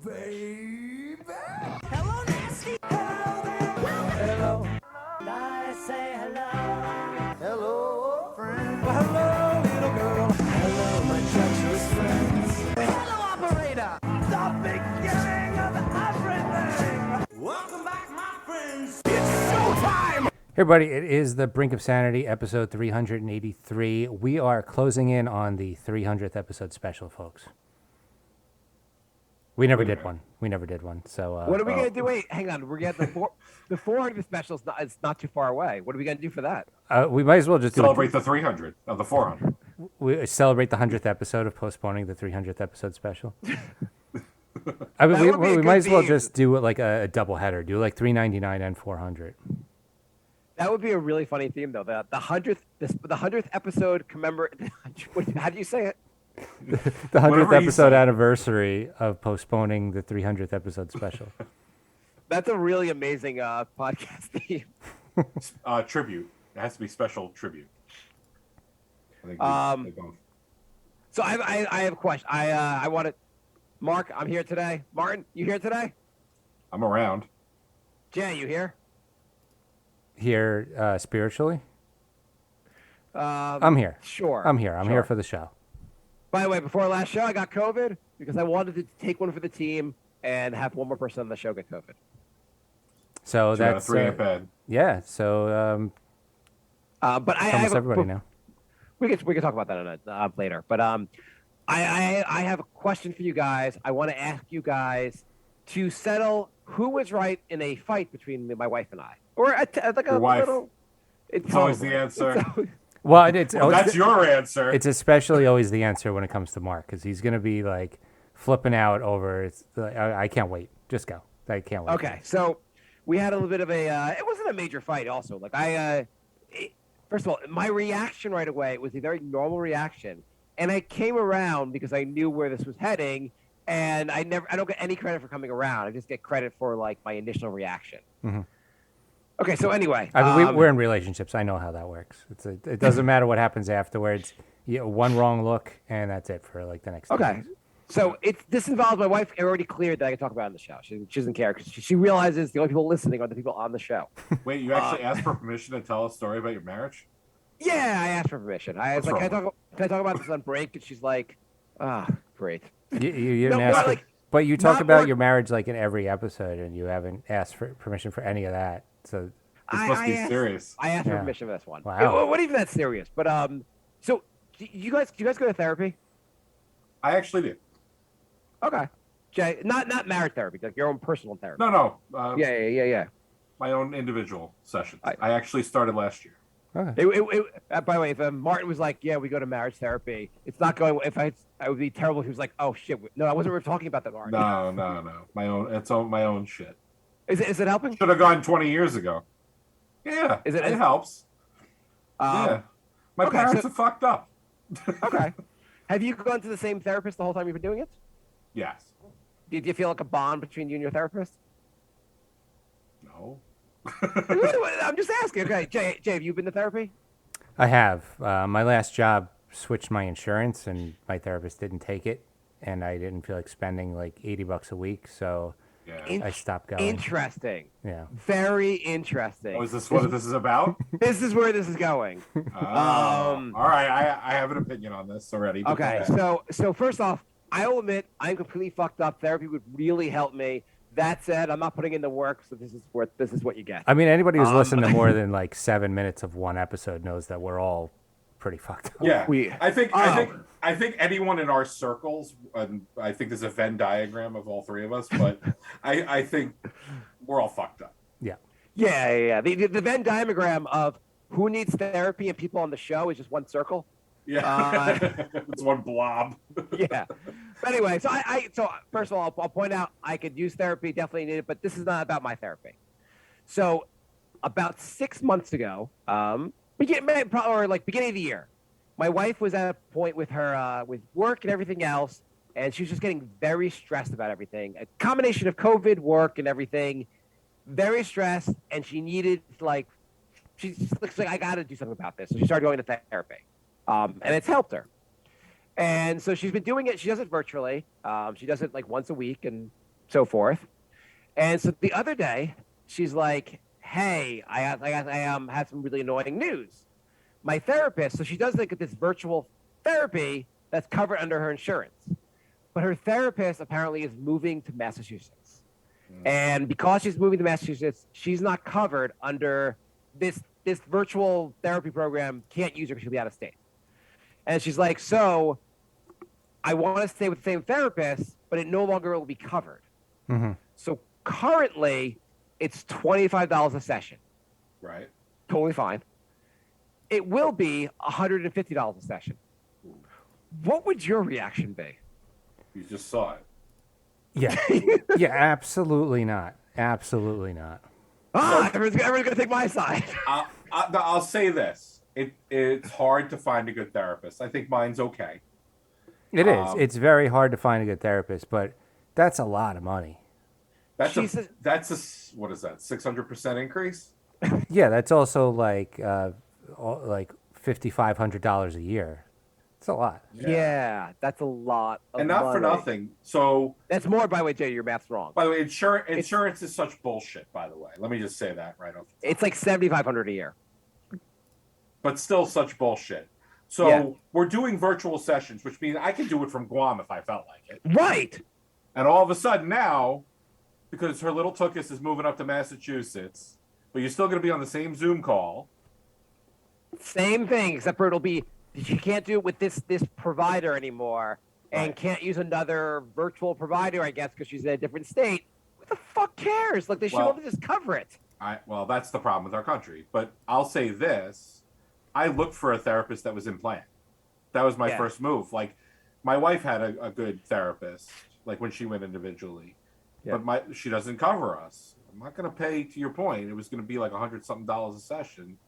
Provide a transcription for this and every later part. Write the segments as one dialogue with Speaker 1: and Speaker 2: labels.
Speaker 1: baby.
Speaker 2: Hello, nasty.
Speaker 1: Hello there. Hello. I say hello. Hello, friend. Well, hello, little girl. Hello, my treacherous friends. Hello, operator. The beginning of everything. Welcome back, my friends. It's showtime.
Speaker 3: Hey everybody, it is the Brink of Sanity, episode 383. We are closing in on the 300th episode special, folks. We never did one. So
Speaker 4: what are we gonna do? Wait, hang on. We're getting the 400th special. It's not too far away. What are we gonna do for that?
Speaker 3: we might as well just
Speaker 5: celebrate the 300 of the 400.
Speaker 3: We celebrate the 100th episode of postponing the 300th episode special. I mean, we might as well just do it like a double header. Do like 399 and 400.
Speaker 4: That would be a really funny theme, though. The 100th episode commemorate. How do you say it?
Speaker 3: The 100th episode anniversary of postponing the 300th episode special.
Speaker 4: That's a really amazing podcast theme.
Speaker 5: Tribute. It has to be special tribute.
Speaker 4: I think so I have a question. I want to. Mark, I'm here today. Martin, you here today?
Speaker 5: I'm around.
Speaker 4: Jay, you here?
Speaker 3: Here spiritually? I'm here.
Speaker 4: Sure.
Speaker 3: I'm here. I'm here for the show.
Speaker 4: By the way, before our last show, I got COVID because I wanted to take one for the team and have one more person on the show get COVID.
Speaker 3: So that's
Speaker 5: 3 in bed.
Speaker 3: Yeah. So
Speaker 4: but I
Speaker 3: almost everybody now.
Speaker 4: We can talk about that later. But I have a question for you guys. I want to ask you guys to settle who was right in a fight between my wife and I, or
Speaker 5: Your wife.
Speaker 4: little.
Speaker 5: It's always the answer.
Speaker 3: Well,
Speaker 5: that's your answer.
Speaker 3: It's especially always the answer when it comes to Mark, because he's going to be like flipping out over. It's I can't wait. Just go. I can't wait.
Speaker 4: Okay, so we had a little bit of a. It wasn't a major fight. Also, like first of all, my reaction right away was a very normal reaction, and I came around because I knew where this was heading, and I don't get any credit for coming around. I just get credit for like my initial reaction. Mm-hmm. Okay, so anyway,
Speaker 3: I mean, we're in relationships. I know how that works. It doesn't matter what happens afterwards. One wrong look, and that's it for like the next.
Speaker 4: Okay, so this involves my wife. Already cleared that I can talk about it on the show. She doesn't care because she realizes the only people listening are the people on the show.
Speaker 5: Wait, you actually asked for permission to tell a story about your marriage?
Speaker 4: Yeah, I asked for permission. I was like, can I talk about this on break? And she's like, great.
Speaker 3: You didn't ask. But you talk about your marriage like in every episode, and you haven't asked for permission for any of that. So
Speaker 5: this must be serious.
Speaker 4: I asked for permission for this one.
Speaker 3: Wow.
Speaker 4: It wasn't even that serious. But so do you guys go to therapy?
Speaker 5: I actually do.
Speaker 4: Okay, Jay, not marriage therapy, like your own personal therapy.
Speaker 5: No.
Speaker 4: Yeah.
Speaker 5: My own individual sessions. I actually started last year.
Speaker 3: Okay.
Speaker 4: By the way, if Martin was like, "Yeah, we go to marriage therapy," it's not going. I would be terrible if he was like, "Oh shit, no, I wasn't talking about that, Martin."
Speaker 5: No. My own shit.
Speaker 4: Is it helping?
Speaker 5: Should have gone 20 years ago. Yeah, it helps. Yeah, my parents are fucked up.
Speaker 4: Okay. Have you gone to the same therapist the whole time you've been doing it?
Speaker 5: Yes.
Speaker 4: Did you feel like a bond between you and your therapist?
Speaker 5: No.
Speaker 4: I'm just asking. Okay, Jay, have you been to therapy?
Speaker 3: I have. My last job switched my insurance, and my therapist didn't take it, and I didn't feel like spending like $80 a week, so I stopped going.
Speaker 4: Interesting.
Speaker 3: Yeah.
Speaker 4: Very interesting.
Speaker 5: Oh, is this what this is about?
Speaker 4: This is where this is going.
Speaker 5: All right, I have an opinion on this already.
Speaker 4: Okay, so first off, I will admit I'm completely fucked up. Therapy would really help me. That said, I'm not putting in the work, so this is what you get.
Speaker 3: I mean, anybody who's listened to more than like 7 minutes of one episode knows that we're all pretty fucked up.
Speaker 5: Yeah, I think anyone in our circles, and I think there's a Venn diagram of all three of us, but I think we're all fucked up.
Speaker 4: Yeah. The Venn diagram of who needs therapy and people on the show is just one circle.
Speaker 5: Yeah, it's one blob.
Speaker 4: Yeah. But anyway, so first of all, I'll point out I could use therapy, definitely need it, but this is not about my therapy. So about 6 months ago, beginning of the year, my wife was at a point with her with work and everything else, and she was just getting very stressed about everything. A combination of COVID, work, and everything, very stressed, and she needed she looks like I got to do something about this. So she started going to therapy, and it's helped her. And so she's been doing it. She does it virtually. She does it like once a week, and so forth. And so the other day, she's like, "Hey, I had some really annoying news. My therapist, so she does like this virtual therapy that's covered under her insurance, but her therapist apparently is moving to Massachusetts, and because she's moving to Massachusetts, she's not covered under this virtual therapy program. Can't use her because she'll be out of state. And she's like, so I want to stay with the same therapist, but it no longer will be covered.
Speaker 3: Mm-hmm.
Speaker 4: So currently, it's $25 a session.
Speaker 5: Right.
Speaker 4: Totally fine. It will be $150 a session. What would your reaction be?
Speaker 5: You just saw it.
Speaker 3: Yeah. Yeah, absolutely not. Absolutely not.
Speaker 4: Everyone's going to take my side.
Speaker 5: I'll say this. It's hard to find a good therapist. I think mine's okay.
Speaker 3: It is. It's very hard to find a good therapist, but that's a lot of money.
Speaker 5: That's a what is that? 600% increase?
Speaker 3: Yeah, that's also like $5,500 a year. It's a lot.
Speaker 4: Yeah, that's a lot of
Speaker 5: and not
Speaker 4: money.
Speaker 5: for nothing. So
Speaker 4: that's more, by the way, Jay, your math's wrong.
Speaker 5: By the way, insurance is such bullshit, by the way. Let me just say that right off.
Speaker 4: It's like $7,500 a year.
Speaker 5: But still such bullshit. So we're doing virtual sessions, which means I could do it from Guam if I felt like it.
Speaker 4: Right.
Speaker 5: And all of a sudden now, because her little Tookus is moving up to Massachusetts, but you're still going to be on the same Zoom call.
Speaker 4: Same thing, except for it'll be, you can't do it with this provider anymore, and can't use another virtual provider, I guess, because she's in a different state. What the fuck cares? Like, they should want to just cover it.
Speaker 5: Well, that's the problem with our country. But I'll say this. I looked for a therapist that was in plan. That was my first move. Like, my wife had a good therapist, like when she went individually. Yeah. But she doesn't cover us. I'm not going to pay, to your point, it was going to be like $100-something a session.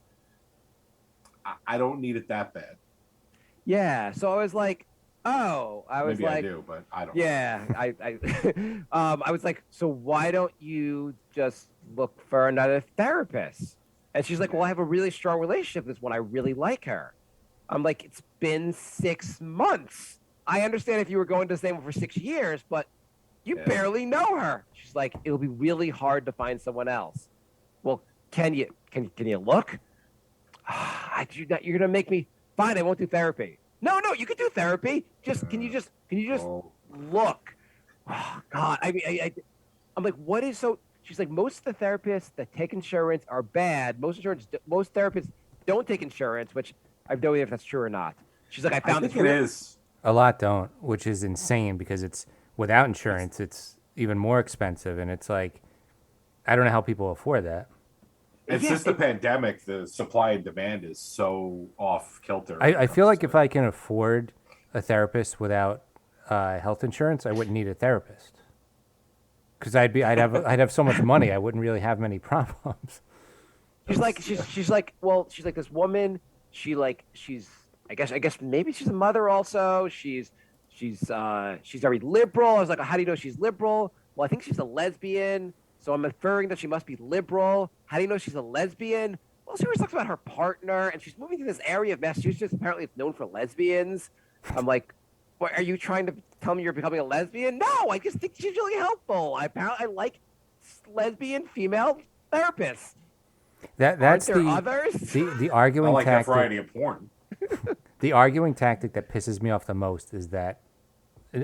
Speaker 5: I don't need it that bad.
Speaker 4: Yeah, so I was like, maybe
Speaker 5: I do, but I don't.
Speaker 4: Yeah, I was like, so why don't you just look for another therapist? And she's like, well, I have a really strong relationship with this one. I really like her. I'm like, it's been 6 months. I understand if you were going to the same one for 6 years, but you barely know her. She's like, it'll be really hard to find someone else. Well, can you look? You're gonna make me fine. I won't do therapy. No, you can do therapy. Can you just look? Oh, God, I mean, I'm like, what is so? She's like, most of the therapists that take insurance are bad. Most therapists don't take insurance, which I have no idea if that's true or not. She's like, I think
Speaker 5: it is.
Speaker 3: A lot don't, which is insane because it's without insurance, it's even more expensive, and it's like, I don't know how people afford that.
Speaker 5: And since the pandemic, the supply and demand is so off kilter.
Speaker 3: I feel like if I can afford a therapist without health insurance, I wouldn't need a therapist. Because I'd have so much money, I wouldn't really have many problems.
Speaker 4: She's like this woman. She's I guess maybe she's a mother also. She's very liberal. I was like, how do you know she's liberal? Well, I think she's a lesbian. So I'm inferring that she must be liberal. How do you know she's a lesbian? Well, she always talks about her partner, and she's moving to this area of Massachusetts. Apparently, it's known for lesbians. I'm like, what, are you trying to tell me you're becoming a lesbian? No, I just think she's really helpful. I like lesbian female therapists.
Speaker 3: That's
Speaker 4: others?
Speaker 3: the arguing
Speaker 5: I like
Speaker 3: tactic.
Speaker 5: that variety of porn.
Speaker 3: The arguing tactic that pisses me off the most is that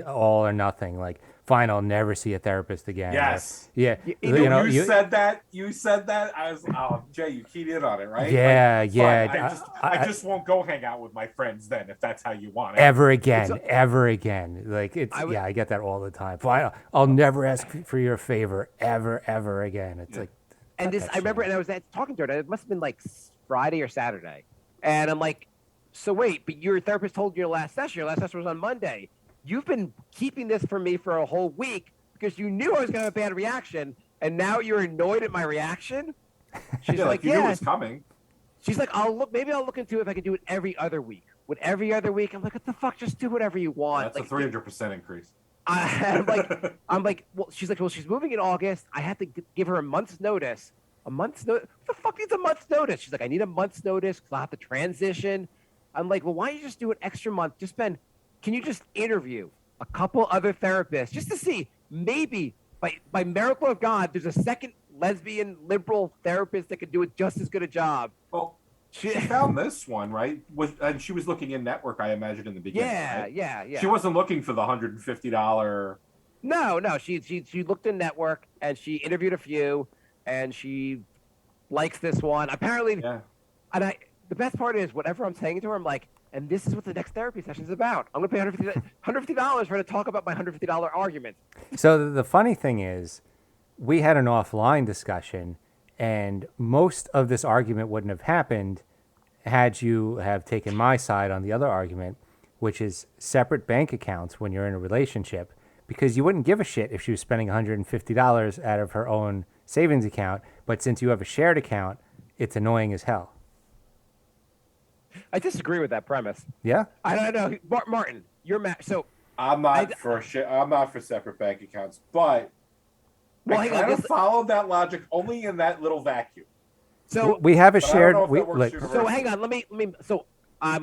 Speaker 3: all or nothing. Like, fine, I'll never see a therapist again.
Speaker 5: Yes.
Speaker 3: Yeah.
Speaker 5: You said that. You said that. I was, Jay, you keyed in on it, right?
Speaker 3: Yeah,
Speaker 5: like,
Speaker 3: yeah.
Speaker 5: I just won't go hang out with my friends then if that's how you want it.
Speaker 3: Ever again. Like, I get that all the time. Fine, I'll never ask for your favor ever again. It's like.
Speaker 4: And this, I remember, and I was talking to her, and it must have been like Friday or Saturday. And I'm like, so wait, but your therapist told you your last session was on Monday. You've been keeping this from me for a whole week because you knew I was going to have a bad reaction, and now you're annoyed at my reaction? She's like,
Speaker 5: you knew it was coming.
Speaker 4: She's like, maybe I'll look into if I can do it every other week. With every other week, I'm like, what the fuck? Just do whatever you want.
Speaker 5: That's a 300% increase.
Speaker 4: I'm like, well, she's like, well, she's moving in August. I have to give her a month's notice. A month's notice? What the fuck needs a month's notice? She's like, I need a month's notice because I'll have to transition. I'm like, well, why don't you just do an extra month? Can you just interview a couple other therapists just to see maybe by miracle of God, there's a second lesbian liberal therapist that could do it just as good a job.
Speaker 5: Well,
Speaker 4: She
Speaker 5: she found this one, right? And she was looking in network, I imagine, in the beginning.
Speaker 4: Yeah,
Speaker 5: right?
Speaker 4: yeah.
Speaker 5: She wasn't looking for the $150.
Speaker 4: No. She looked in network and she interviewed a few, and she likes this one. Apparently,
Speaker 5: Yeah.
Speaker 4: and the best part is whatever I'm saying to her, I'm like, and this is what the next therapy session is about. I'm gonna pay $150 for her to talk about my $150 argument.
Speaker 3: So the funny thing is, we had an offline discussion, and most of this argument wouldn't have happened had you have taken my side on the other argument, which is separate bank accounts when you're in a relationship, because you wouldn't give a shit if she was spending $150 out of her own savings account, but since you have a shared account, it's annoying as hell.
Speaker 4: I disagree with that premise.
Speaker 3: Yeah?
Speaker 4: I don't know, Martin. You're so.
Speaker 5: I'm not for separate bank accounts, but
Speaker 4: Well,
Speaker 5: I
Speaker 4: hang on,
Speaker 5: kind of
Speaker 4: this-
Speaker 5: followed that logic only in that little vacuum.
Speaker 4: So
Speaker 3: We have a
Speaker 5: But I
Speaker 3: shared...
Speaker 5: don't know if
Speaker 3: we,
Speaker 5: that works
Speaker 3: like,
Speaker 5: universally.
Speaker 4: So hang on, let me. So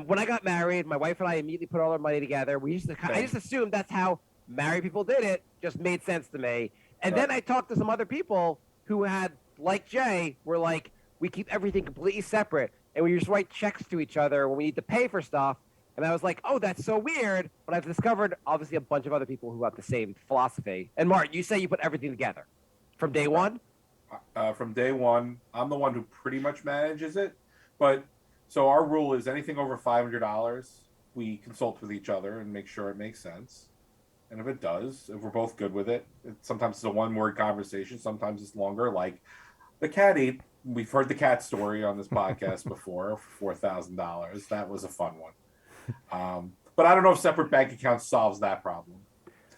Speaker 4: when I got married, my wife and I immediately put all our money together. I just assumed that's how married people did it. Just made sense to me. And then I talked to some other people who had, like Jay, were like, we keep everything completely separate, and we just write checks to each other when we need to pay for stuff. And I was like, oh, that's so weird. But I've discovered, obviously, a bunch of other people who have the same philosophy. And Mark, you say you put everything together from day one?
Speaker 5: From day one, I'm the one who pretty much manages it. But so our rule is anything over $500, we consult with each other and make sure it makes sense. And if it does, if we're both good with it, sometimes it's a one-word conversation. Sometimes it's longer. Like the cat ate. We've heard the cat story on this podcast before for $4,000. That was a fun one. But I don't know if separate bank accounts solves that problem.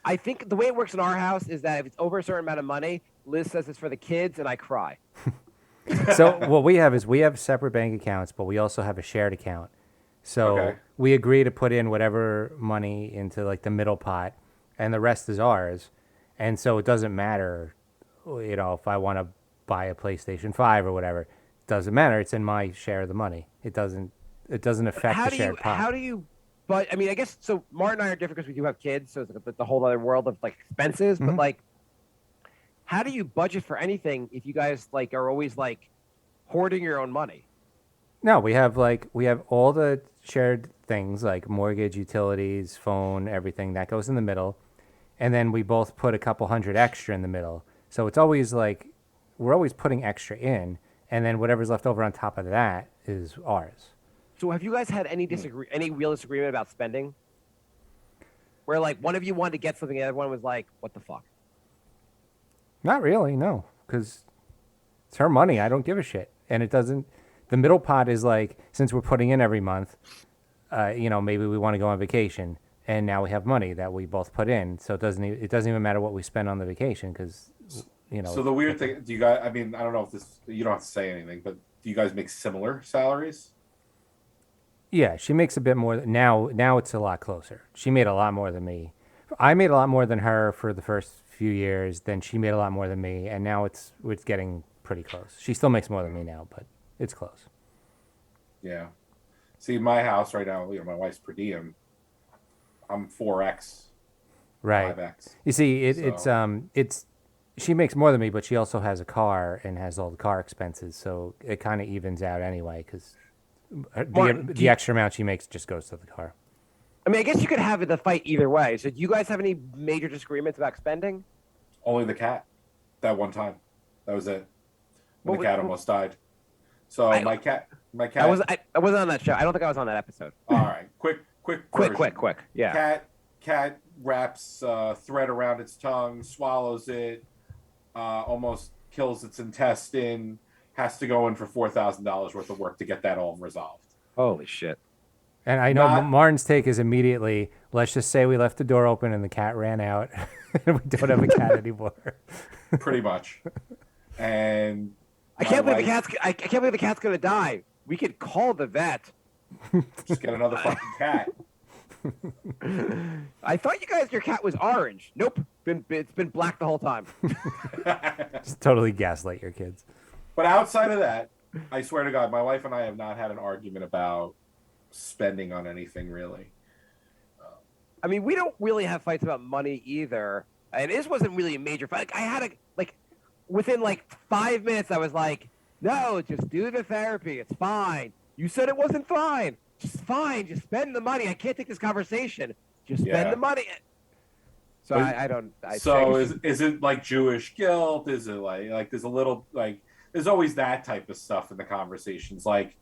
Speaker 4: I think the way it works in our house is that if it's over a certain amount of money, Liz says it's for the kids, and I cry.
Speaker 3: So what we have is we have separate bank accounts, but we also have a shared account. So
Speaker 5: Okay.
Speaker 3: we agree to put in whatever money into like the middle pot, and the rest is ours. And so it doesn't matter, if I want to buy a PlayStation 5 or whatever, it doesn't matter. It's in my share of the money. It doesn't affect the shared pot.
Speaker 4: How do you? But I mean, I guess so. Martin and I are different because we do have kids, so it's like the whole other world of like expenses. But like, how do you budget for anything if you guys like are always like hoarding your own money?
Speaker 3: No, we have all the shared things like mortgage, utilities, phone, everything that goes in the middle. And then we both put a couple hundred extra in the middle. So it's always like we're always putting extra in, and then whatever's left over on top of that is ours.
Speaker 4: So have you guys had any real disagreement about spending? Where like one of you wanted to get something, and the other one was like, "What the fuck?"
Speaker 3: Not really, no, because it's her money. I don't give a shit, and it doesn't. The middle pot is like, since we're putting in every month, maybe we want to go on vacation, and now we have money that we both put in, so it doesn't even matter what we spend on the vacation because,
Speaker 5: So the weird thing, do you guys? I mean, I don't know if this. You don't have to say anything, but do you guys make similar salaries?
Speaker 3: Yeah, she makes a bit more now. Now it's a lot closer. She made a lot more than me. I made a lot more than her for the first few years. Then she made a lot more than me, and now it's getting pretty close. She still makes more than me now, but it's close.
Speaker 5: Yeah. See, my house right now, my wife's per diem. I'm 4x,
Speaker 3: Right.
Speaker 5: 5x.
Speaker 3: You see, it's she makes more than me, but she also has a car and has all the car expenses, so it kind of evens out anyway because the extra amount she makes just goes to the car.
Speaker 4: I mean, I guess you could have the fight either way. So do you guys have any major disagreements about spending?
Speaker 5: Only the cat. That one time. That was it. When
Speaker 4: What
Speaker 5: the cat
Speaker 4: was-
Speaker 5: almost died. So my cat.
Speaker 4: I wasn't on that show. I don't think I was on that episode.
Speaker 5: All right. Quick version.
Speaker 4: Quick. Yeah.
Speaker 5: Cat wraps thread around its tongue, swallows it, almost kills its intestine, has to go in for $4,000 worth of work to get that all resolved.
Speaker 4: Holy shit.
Speaker 3: And I know
Speaker 5: Not-
Speaker 3: Martin's take is immediately, let's just say we left the door open and the cat ran out and we don't have a cat anymore.
Speaker 5: Pretty much. And
Speaker 4: I can't believe the cat's gonna die. We could call the vet.
Speaker 5: just get another fucking cat.
Speaker 4: I thought your cat was orange. Nope. It's been black the whole time.
Speaker 3: Just totally gaslight your kids.
Speaker 5: But outside of that, I swear to God, my wife and I have not had an argument about spending on anything really.
Speaker 4: I mean, we don't really have fights about money either. And this wasn't really a major fight. Like, I had within like 5 minutes, I was like, no, just do the therapy. It's fine. You said it wasn't fine. Just fine. Just spend the money. I can't take this conversation. Just spend the money. So
Speaker 5: But-
Speaker 4: I don't.
Speaker 5: Is it like Jewish guilt? Is it like there's a little like there's always that type of stuff in the conversations. Like,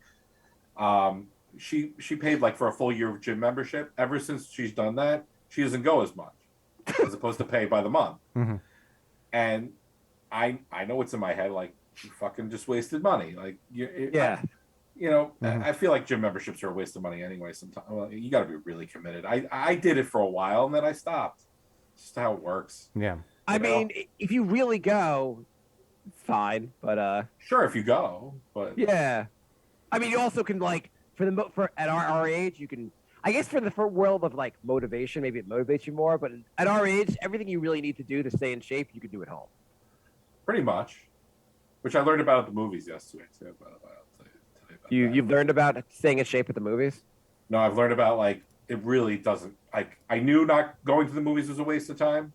Speaker 5: she paid like for a full year of gym membership. Ever since she's done that, she doesn't go as much, as opposed to pay by the month.
Speaker 3: Mm-hmm.
Speaker 5: And I know what's in my head. Like, you fucking just wasted money. Like, I feel like gym memberships are a waste of money anyway. Sometimes you got to be really committed. I did it for a while and then I stopped. It's just how it works.
Speaker 3: Yeah.
Speaker 4: I mean, if you really go, it's fine. But
Speaker 5: sure, if you go, but
Speaker 4: yeah. I mean, you also can like for at our age, you can. I guess for the world of like motivation, maybe it motivates you more. But at our age, everything you really need to do to stay in shape, you can do at home.
Speaker 5: pretty much, which I learned about at the movies yesterday too.
Speaker 4: You've learned about staying in shape at the movies?
Speaker 5: No, I've learned about like it really doesn't. Like, I knew not going to the movies was a waste of time,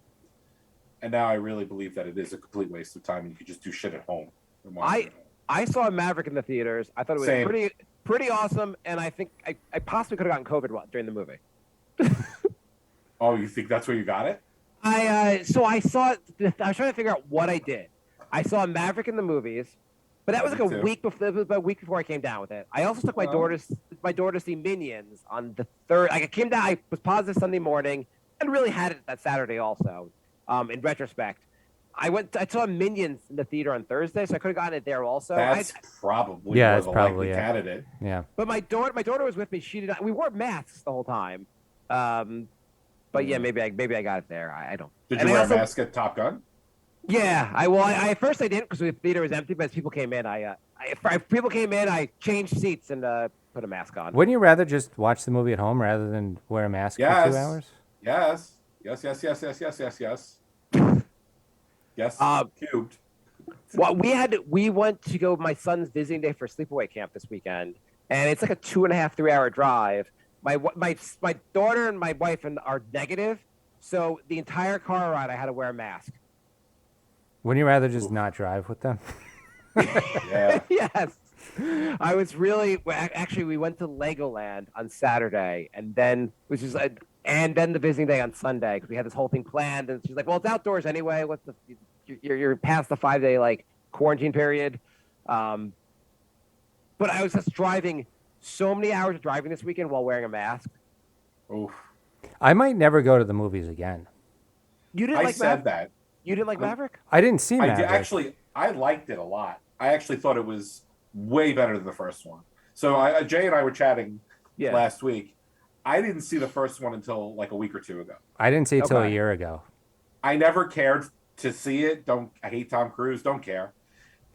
Speaker 5: and now I really believe that it is a complete waste of time, and you could just do shit at home. And watch it at home.
Speaker 4: I saw Maverick in the theaters. I thought it was pretty awesome, and I think I possibly could have gotten COVID during the movie.
Speaker 5: Oh, you think that's where you got it?
Speaker 4: So I saw. I was trying to figure out what I did. I saw Maverick in the movies, but that was like a week before. It was about a week before I came down with it. I also took my daughter to see Minions on the 3rd. I came down. I was positive Sunday morning, and really had it that Saturday also. In retrospect, I saw Minions in the theater on Thursday, so I could have gotten it there also.
Speaker 5: That's probably
Speaker 3: it's
Speaker 5: the
Speaker 3: probably
Speaker 5: likely candidate.
Speaker 3: Yeah.
Speaker 4: But my daughter was with me. She did not. We wore masks the whole time. But yeah, maybe I got it there. I don't.
Speaker 5: Did you wear a mask at Top Gun?
Speaker 4: Yeah, I at first I didn't because the theater was empty. But as people came in, I changed seats and put a mask on.
Speaker 3: Wouldn't you rather just watch the movie at home rather than wear a mask for 2 hours?
Speaker 5: Yes. Yes. Cubed.
Speaker 4: Well, we went to go my son's visiting day for sleepaway camp this weekend, and it's like a 2.5, 3-hour drive. My daughter and my wife are negative, so the entire car ride I had to wear a mask.
Speaker 3: Wouldn't you rather just not drive with them?
Speaker 5: Yeah.
Speaker 4: Yes. I was really actually we went to Legoland on Saturday and then the visiting day on Sunday because we had this whole thing planned and she's like, well, it's outdoors anyway. You're past the 5-day like quarantine period. But I was just driving so many hours of driving this weekend while wearing a mask.
Speaker 5: Oof.
Speaker 3: I might never go to the movies again.
Speaker 4: You didn't like
Speaker 5: said that.
Speaker 4: You didn't like Maverick?
Speaker 3: I didn't see Maverick.
Speaker 5: I liked it a lot. I actually thought it was way better than the first one. So Jay and I were chatting last week. I didn't see the first one until like a week or two ago.
Speaker 3: I didn't see it till a year ago.
Speaker 5: I never cared to see it. I hate Tom Cruise. Don't care.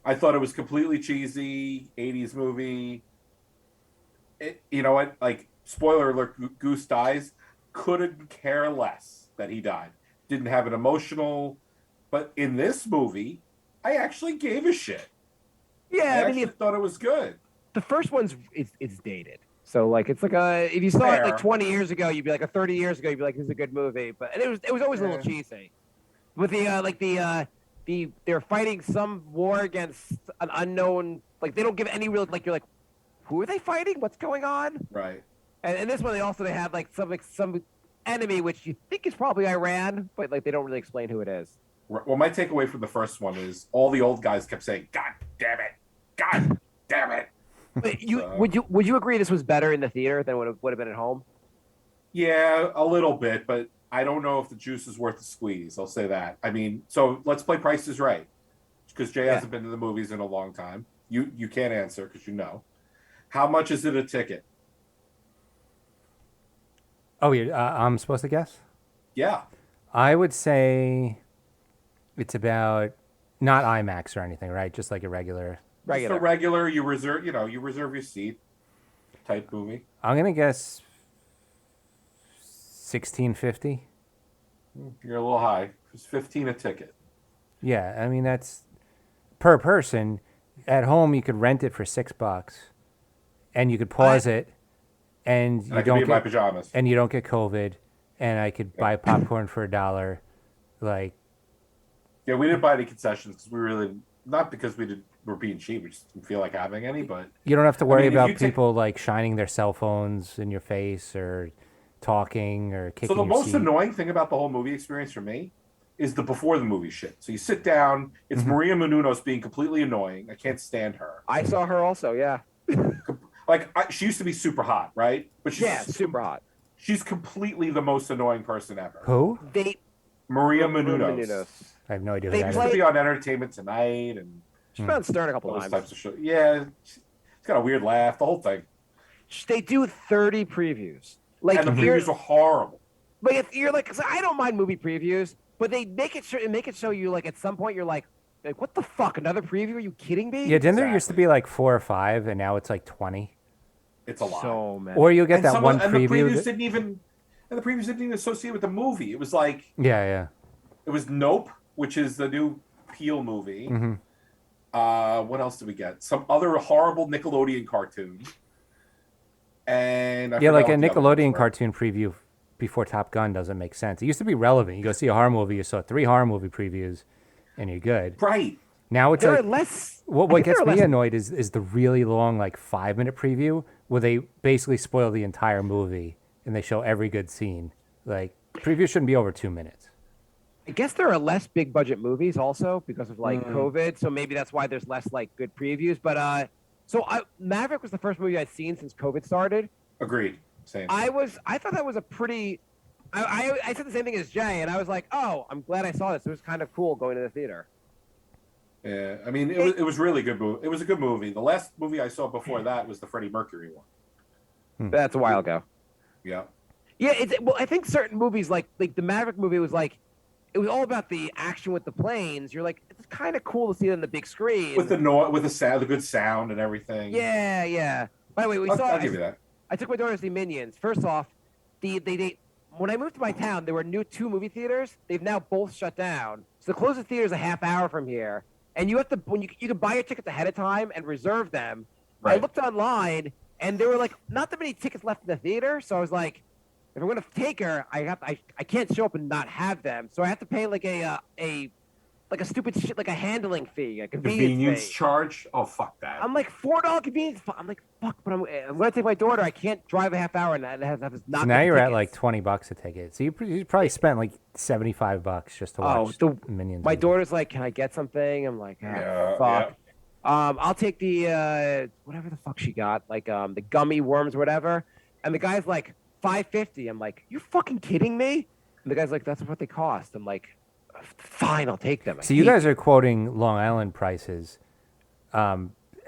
Speaker 5: I thought it was completely cheesy 80s movie. You know what? Like, spoiler alert, Goose dies. Couldn't care less that he died. Didn't have an emotional. But in this movie, I actually gave a shit.
Speaker 4: Yeah,
Speaker 5: I thought it was good.
Speaker 4: The first one's it's dated. So like it's like if you saw it like 20 years ago, you'd be like 30 years ago, you'd be like, this is a good movie. But it was always a little cheesy. With they're fighting some war against an unknown, like they don't give any real, like you're like, who are they fighting? What's going on?
Speaker 5: Right.
Speaker 4: And in this one they have like some enemy which you think is probably Iran, but like they don't really explain who it is.
Speaker 5: Well, my takeaway from the first one is all the old guys kept saying, God damn it. God damn it.
Speaker 4: But would you agree this was better in the theater than would have been at home?
Speaker 5: Yeah, a little bit, but I don't know if the juice is worth the squeeze. I'll say that. I mean, so let's play Price is Right, because Jay hasn't been to the movies in a long time. You can't answer because you know. How much is it a ticket?
Speaker 3: Oh, I'm supposed to guess?
Speaker 5: Yeah.
Speaker 3: I would say it's about not IMAX or anything, right? Just like a regular.
Speaker 5: Just a regular. You reserve your seat type movie.
Speaker 3: I'm gonna guess $16.50.
Speaker 5: You're a little high. It's $15 a ticket.
Speaker 3: Yeah, I mean that's per person. At home, you could rent it for $6, and you could pause it, and
Speaker 5: I could be in my pajamas,
Speaker 3: and you don't get COVID. And I could buy popcorn for $1, Like,
Speaker 5: Yeah, we didn't buy any concessions because we really not because we're being cheap. We just didn't feel like having any. But
Speaker 3: you don't have to worry
Speaker 5: mean, if
Speaker 3: about
Speaker 5: you take-
Speaker 3: people like shining their cell phones in your face or talking or kicking
Speaker 5: So the
Speaker 3: your
Speaker 5: most
Speaker 3: seat.
Speaker 5: annoying thing about the whole movie experience for me is the before the movie shit. So you sit down, it's Maria Menounos being completely annoying. I can't stand her.
Speaker 4: I saw her also. Yeah.
Speaker 5: Like she used to be super hot, right? But she's
Speaker 4: Super hot.
Speaker 5: She's completely the most annoying person ever.
Speaker 3: Who?
Speaker 5: Maria Menounos.
Speaker 3: I have no idea who
Speaker 4: They
Speaker 3: that
Speaker 5: Used
Speaker 3: is.
Speaker 5: to be on Entertainment Tonight and
Speaker 4: She's been on Stern a couple
Speaker 5: those
Speaker 4: times.
Speaker 5: types of shows. Yeah, she's got a weird laugh. The whole thing.
Speaker 4: They do 30 previews. Like
Speaker 5: And the previews are horrible.
Speaker 4: But if you're like, 'cause I don't mind movie previews, but they make it so you like at some point you're like what the fuck? Another preview? Are you kidding me?
Speaker 3: Yeah, didn't there used to be like 4 or 5, and now it's like 20?
Speaker 5: It's a lot.
Speaker 4: So many.
Speaker 3: Or you'll get
Speaker 5: And
Speaker 3: that
Speaker 5: some
Speaker 3: one
Speaker 5: of, and the
Speaker 3: preview.
Speaker 5: previews didn't even associate with the movie. It was like
Speaker 3: Yeah.
Speaker 5: it was Nope, which is the new Peel movie. What else did we get? Some other horrible Nickelodeon cartoon. And I
Speaker 3: Yeah,
Speaker 5: forgot
Speaker 3: like a
Speaker 5: what the other ones
Speaker 3: Nickelodeon
Speaker 5: were.
Speaker 3: cartoon preview before Top Gun doesn't make sense. It used to be relevant. You go see a horror movie, you saw 3 horror movie previews, and you're good.
Speaker 5: Right.
Speaker 3: Now it's
Speaker 4: there
Speaker 3: like
Speaker 4: are less.
Speaker 3: what gets me annoyed is the really long like 5-minute preview where they basically spoil the entire movie and they show every good scene. Like preview shouldn't be over 2 minutes.
Speaker 4: I guess there are less big budget movies also because of like COVID, so maybe that's why there's less like good previews. But Maverick was the first movie I'd seen since COVID started.
Speaker 5: Agreed. Same.
Speaker 4: I thought that was a pretty. I said the same thing as Jay, and I was like, oh, I'm glad I saw this. It was kind of cool going to the theater.
Speaker 5: Yeah, I mean, it was really good movie. It was a good movie. The last movie I saw before that was the Freddie Mercury one.
Speaker 4: That's a while ago.
Speaker 5: Yeah.
Speaker 4: Yeah, well, I think certain movies like the Maverick movie was like, it was all about the action with the planes. You're like, it's kind of cool to see it on the big screen
Speaker 5: With the sound, the good sound and everything.
Speaker 4: Yeah. By the way,
Speaker 5: I'll give you that.
Speaker 4: I took my daughter to see Minions. First off, they when I moved to my town, there were 2 movie theaters. They've now both shut down. So the closest theater is a half hour from here, and you have to you can buy your tickets ahead of time and reserve them.
Speaker 5: Right.
Speaker 4: I looked online, and there were like not that many tickets left in the theater. So I was like, if I'm gonna take her, I can't show up and not have them. So I have to pay like a stupid shit, like a handling fee, a convenience fee.
Speaker 5: Charge? Oh, fuck that.
Speaker 4: I'm like $4 convenience. I'm like, fuck, but I'm gonna take my daughter. I can't drive a half hour and have this not.
Speaker 3: So now you're at like $20 a ticket. So you probably spent like $75 just to watch Minions.
Speaker 4: My daughter's like, can I get something? I'm like, fuck.
Speaker 5: Yeah.
Speaker 4: I'll take the whatever the fuck she got, like the gummy worms or whatever. And the guy's like $5.50. I'm like, you fucking kidding me? And the guy's like, that's what they cost. I'm like, fine, I'll take them.
Speaker 3: So you guys are quoting Long Island prices.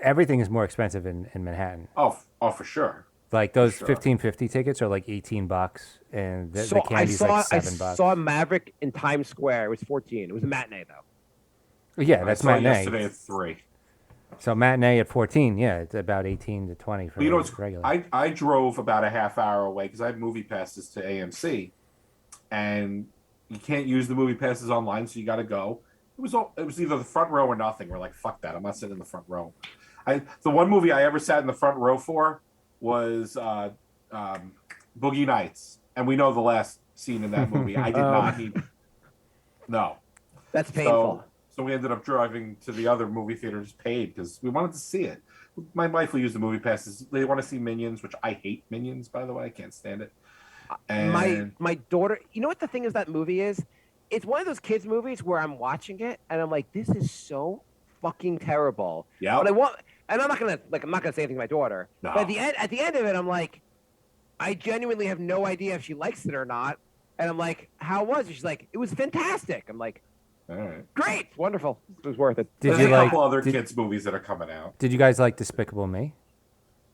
Speaker 3: Everything is more expensive in Manhattan.
Speaker 5: Oh, for sure.
Speaker 3: Like those 1550 tickets are like $18, and the candy's like $7.
Speaker 4: I saw Maverick in Times Square. It was 14. It was a matinee though.
Speaker 3: Yeah, that's
Speaker 5: I saw
Speaker 3: matinee.
Speaker 5: yesterday at 3.
Speaker 3: So matinee at 14, yeah, it's about 18 to 20 for regular.
Speaker 5: I drove about a half hour away because I had movie passes to AMC, and you can't use the movie passes online, so you got to go. It was either the front row or nothing. We're like, fuck that, I'm not sitting in the front row. The one movie I ever sat in the front row for was Boogie Nights, and we know the last scene in that movie. I did not need. No,
Speaker 4: that's painful.
Speaker 5: So we ended up driving to the other movie theater, just paid because we wanted to see it. My wife will use the movie passes. They want to see Minions, which I hate Minions, by the way. I can't stand it. And
Speaker 4: my daughter, you know what the thing is that movie is? It's one of those kids movies where I'm watching it and I'm like, this is so fucking terrible.
Speaker 5: Yeah.
Speaker 4: But I'm not gonna say anything to my daughter.
Speaker 5: No.
Speaker 4: But at the end of it, I'm like, I genuinely have no idea if she likes it or not. And I'm like, how was it? She's like, it was fantastic. I'm like,
Speaker 5: all right,
Speaker 4: great, wonderful. It was worth it.
Speaker 5: There's a couple other kids movies that are coming out.
Speaker 3: Did you guys like Despicable Me?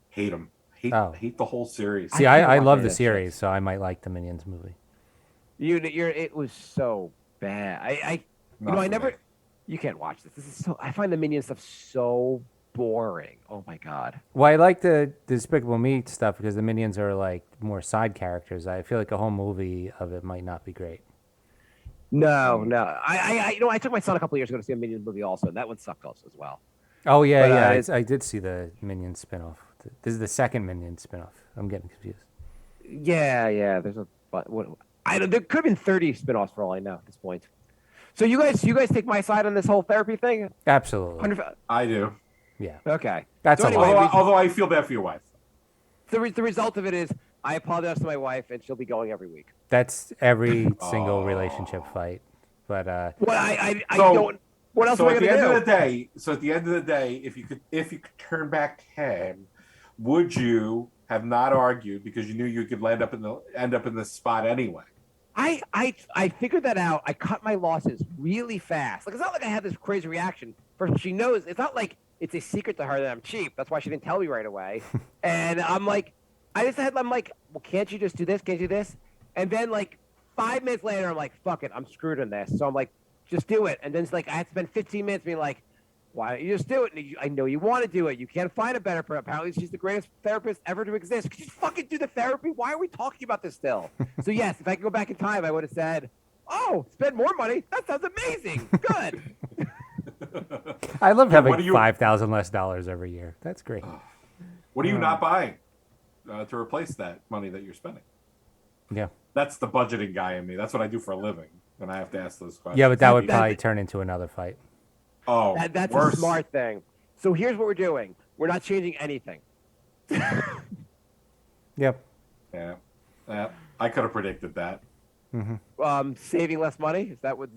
Speaker 5: Hate them. Hate the whole series.
Speaker 3: See, I love the series, so I might like the Minions movie.
Speaker 4: It was so bad. You can't watch this. This is so. I find the Minion stuff so boring. Oh my god.
Speaker 3: Well, I like the Despicable Me stuff because the Minions are like more side characters. I feel like a whole movie of it might not be great.
Speaker 4: No. I took my son a couple years ago to see a Minions movie also, and that one sucked also as well.
Speaker 3: Oh yeah. I did see the Minions spinoff. This is the second Minions spinoff. I'm getting confused.
Speaker 4: Yeah. There's there could have been 30 spinoffs for all I know at this point. So you guys take my side on this whole therapy thing?
Speaker 3: Absolutely.
Speaker 4: 100
Speaker 5: I do.
Speaker 3: Yeah.
Speaker 4: Okay.
Speaker 3: That's
Speaker 4: So
Speaker 3: a
Speaker 4: anyway,
Speaker 3: lot.
Speaker 5: Although I feel bad for your wife.
Speaker 4: the result of it is I apologize to my wife, and she'll be going every week.
Speaker 3: That's every single relationship fight. But
Speaker 4: Well, I
Speaker 5: So-
Speaker 4: don't. What else
Speaker 5: So
Speaker 4: am I
Speaker 5: at the
Speaker 4: gonna
Speaker 5: end
Speaker 4: do?
Speaker 5: of the day, if you could turn back time, would you have not argued because you knew you could end up in this spot anyway?
Speaker 4: I figured that out. I cut my losses really fast. Like it's not like I had this crazy reaction. First, she knows it's not like it's a secret to her that I'm cheap. That's why she didn't tell me right away. And I'm like, I'm like, well, can't you just do this? Can't you do this? And then like 5 minutes later, I'm like, fuck it, I'm screwed on this. So I'm like, just do it. And then it's like I had to spend 15 minutes being like, why don't you just do it? And I know you want to do it. You can't find a better. Apparently, she's the greatest therapist ever to exist. Could you fucking do the therapy? Why are we talking about this still? So yes, if I could go back in time, I would have said, "Oh, spend more money. That sounds amazing. Good."
Speaker 3: I love
Speaker 5: what
Speaker 3: having
Speaker 5: do you-
Speaker 3: $5,000 less every year. That's great.
Speaker 5: What are you not buying to replace that money that you're spending?
Speaker 3: Yeah.
Speaker 5: That's the budgeting guy in me. That's what I do for a living, and I have to ask those questions.
Speaker 3: Yeah, but that would
Speaker 4: That-
Speaker 3: probably turn into another fight.
Speaker 5: Oh,
Speaker 4: That's
Speaker 5: worse.
Speaker 4: a smart thing. So here's what we're doing. We're not changing anything.
Speaker 3: Yep.
Speaker 5: Yeah, I could have predicted that.
Speaker 4: Saving less money. Is that was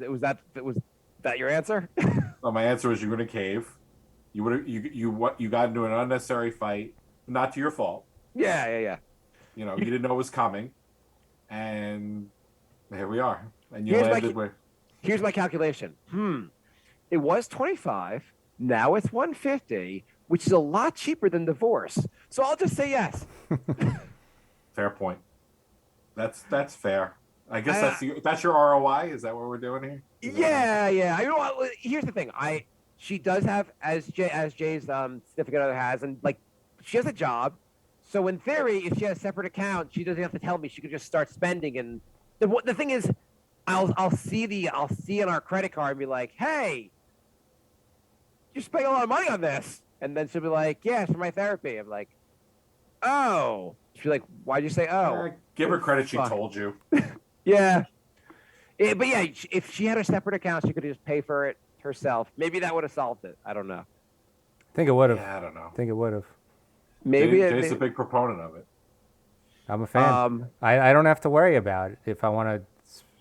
Speaker 4: that your answer?
Speaker 5: Well, my answer was you're going to cave. You would you got into an unnecessary fight, not to your fault.
Speaker 4: Yeah.
Speaker 5: You know, you didn't know it was coming, and here we are. And you
Speaker 4: Here's my
Speaker 5: landed
Speaker 4: key-
Speaker 5: where.
Speaker 4: Here's my calculation. It was 25. Now it's 150, which is a lot cheaper than divorce. So I'll just say yes.
Speaker 5: Fair point. That's fair. I guess that's your ROI. Is that what we're doing here?
Speaker 4: Yeah. I know. Here's the thing. She does have as Jay's significant other has, and like she has a job. So in theory, if she has a separate account, she doesn't have to tell me. She could just start spending. And the thing is, I'll see in our credit card and be like, hey, you're spending a lot of money on this. And then she'll be like, yeah, it's for my therapy. I'm like, oh. She'll be like, why'd you say oh?
Speaker 5: Give her credit. She
Speaker 4: Fuck.
Speaker 5: told you.
Speaker 4: Yeah. But yeah, if she had a separate account, she could just pay for it herself. Maybe that would have solved it. I don't know.
Speaker 3: I think it would have.
Speaker 5: Yeah, I don't know.
Speaker 3: I think it would have.
Speaker 4: Maybe
Speaker 5: Jay's a big proponent of it.
Speaker 3: I'm a fan. I don't have to worry about it if I want to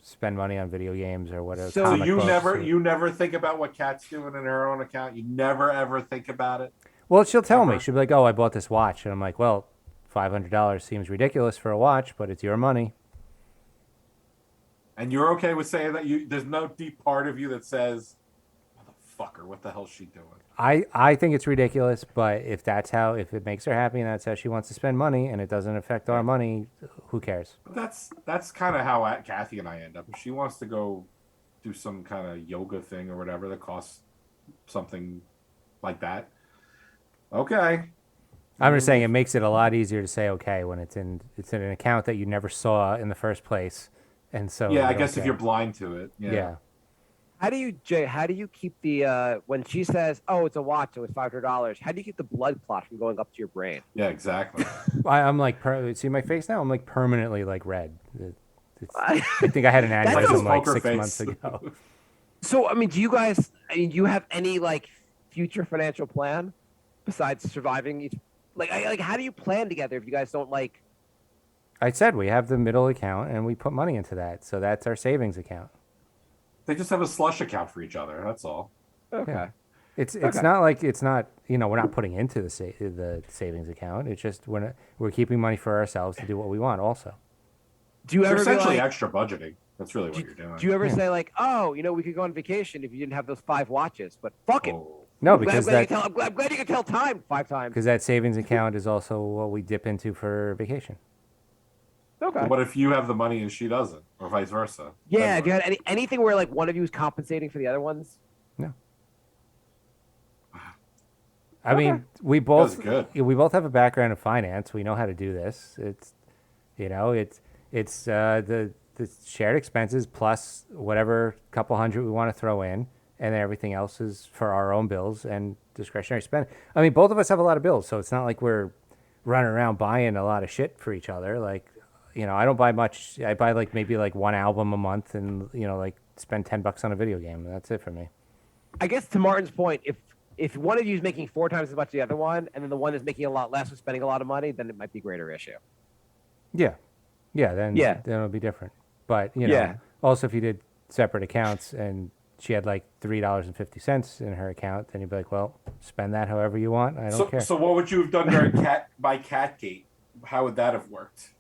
Speaker 3: spend money on video games or whatever.
Speaker 4: So
Speaker 5: So
Speaker 3: comic books or-
Speaker 5: you never think about what Kat's doing in her own account. You never ever think about it.
Speaker 3: Well, she'll tell me.
Speaker 5: Ever.
Speaker 3: She'll be like, "Oh, I bought this watch," and I'm like, "Well, $500 seems ridiculous for a watch, but it's your money."
Speaker 5: And you're okay with saying that there's no deep part of you that says, "Motherfucker, what the hell's she doing?"
Speaker 3: I think it's ridiculous, but if it makes her happy and that's how she wants to spend money and it doesn't affect our money, who cares?
Speaker 5: But that's kind of how Kathy and I end up. If she wants to go do some kind of yoga thing or whatever that costs something like that, okay.
Speaker 3: I'm just saying it makes it a lot easier to say okay when it's in an account that you never saw in the first place, and so
Speaker 5: Yeah, I
Speaker 3: you
Speaker 5: guess
Speaker 3: don't
Speaker 5: if you're
Speaker 3: care.
Speaker 5: blind to it.
Speaker 3: Yeah.
Speaker 4: How do you keep the when she says, "Oh, it's a watch, it was $500"? How do you keep the blood clot from going up to your brain?
Speaker 5: Yeah, exactly.
Speaker 3: I'm like, see my face now? I'm like permanently like red. I think I had an
Speaker 4: That's
Speaker 3: aneurysm like
Speaker 5: poker
Speaker 3: 6
Speaker 5: face.
Speaker 3: months ago.
Speaker 4: So, I mean, do you have any like future financial plan besides surviving each? Like, how do you plan together if you guys don't like?
Speaker 3: I said we have the middle account and we put money into that, so that's our savings account.
Speaker 5: They just have a slush account for each other. That's all.
Speaker 4: Okay.
Speaker 3: Yeah. It's
Speaker 4: Okay.
Speaker 3: not like it's not we're not putting into the savings account. It's just we're keeping money for ourselves to do what we want. Also,
Speaker 4: Do you
Speaker 5: You're
Speaker 4: ever be
Speaker 5: essentially
Speaker 4: like,
Speaker 5: extra budgeting. That's really what you're doing.
Speaker 4: do you ever say like, oh, we could go on vacation if you didn't have those 5 watches, but fuck it.
Speaker 5: Oh.
Speaker 3: no,
Speaker 4: I'm glad,
Speaker 3: because
Speaker 4: I'm glad you can tell time 5 times.
Speaker 3: that savings account is also what we dip into for vacation.
Speaker 4: Okay.
Speaker 5: What if you have the money and she doesn't, or vice versa?
Speaker 4: Yeah.
Speaker 5: Then
Speaker 4: Do you
Speaker 5: what?
Speaker 4: have anything where like one of you is compensating for the other ones?
Speaker 3: No. I mean, we both
Speaker 5: good.
Speaker 3: we both have a background in finance. We know how to do this. It's the shared expenses plus whatever couple hundred we want to throw in, and then everything else is for our own bills and discretionary spend. I mean, both of us have a lot of bills, so it's not like we're running around buying a lot of shit for each other. Like, I don't buy much. I buy like maybe like one album a month, and like spend $10 on a video game. That's it for me.
Speaker 4: I guess to Martin's point, if one of you is making 4 times as much as the other one, and then the one is making a lot less and spending a lot of money, then it might be a greater issue.
Speaker 3: Yeah, then it'll be different. But also if you did separate accounts and she had like $3.50 in her account, then you'd be like, well, spend that however you want. I don't care.
Speaker 5: So what would you have done during Catgate? How would that have worked?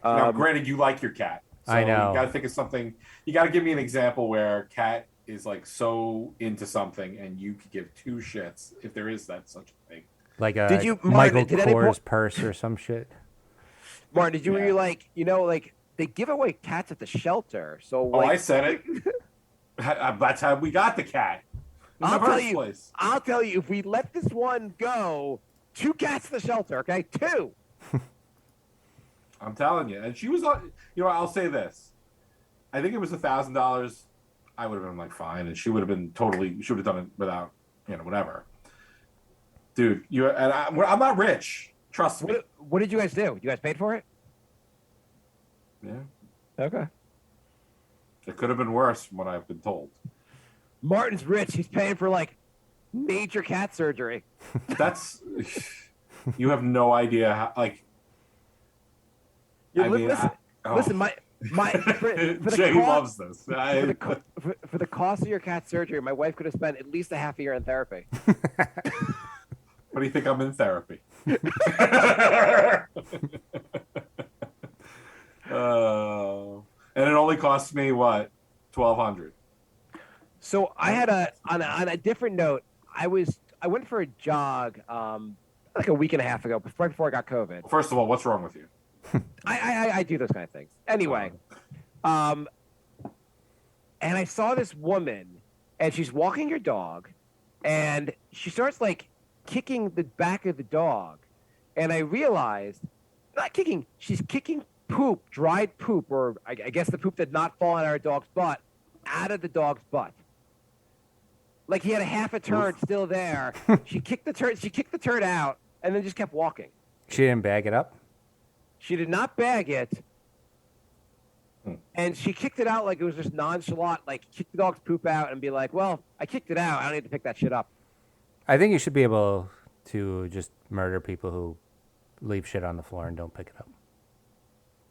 Speaker 5: Now, granted, you like your cat. So
Speaker 3: I know.
Speaker 5: You got to think of something. You got to give me an example where Cat is like so into something and you could give 2 shits if there is such a thing.
Speaker 3: Like a Michael Kors purse or some shit.
Speaker 4: Martin, did you were like, like they give away cats at the shelter? So like,
Speaker 5: I said it. That's how we got the cat.
Speaker 4: I'll tell you, if we let this one go, 2 cats at the shelter, okay? 2.
Speaker 5: I'm telling you. And she was on, I'll say this. I think it was $1,000. I would have been like, fine. And she would have been she would have done it without, whatever. Dude, I'm not rich. Trust me.
Speaker 4: What did you guys do? You guys paid for it?
Speaker 5: Yeah.
Speaker 4: Okay.
Speaker 5: It could have been worse from what I've been told.
Speaker 4: Martin's rich. He's paying for like major cat surgery.
Speaker 5: You have no idea how, like.
Speaker 4: Listen, my for
Speaker 5: Jay loves this.
Speaker 4: For the cost of your cat surgery, my wife could have spent at least a half a year in therapy.
Speaker 5: What do you think I'm in therapy? And it only cost me what, $1,200.
Speaker 4: So I had on a different note. I went for a jog like a week and a half ago, right before I got COVID.
Speaker 5: First of all, what's wrong with you?
Speaker 4: I do those kind of things. Anyway, and I saw this woman, and she's walking her dog, and she starts like kicking the back of the dog, and I realized, not kicking, she's kicking poop, dried poop, or I guess the poop that not fallen out of her dog's butt, out of the dog's butt. Like he had a half a turd still there. She kicked the turd out, and then just kept walking.
Speaker 3: She didn't bag it up?
Speaker 4: She did not bag it, and she kicked it out like it was just nonchalant, like kick the dog's poop out and be like, well, I kicked it out. I don't need to pick that shit up.
Speaker 3: I think you should be able to just murder people who leave shit on the floor and don't pick it up.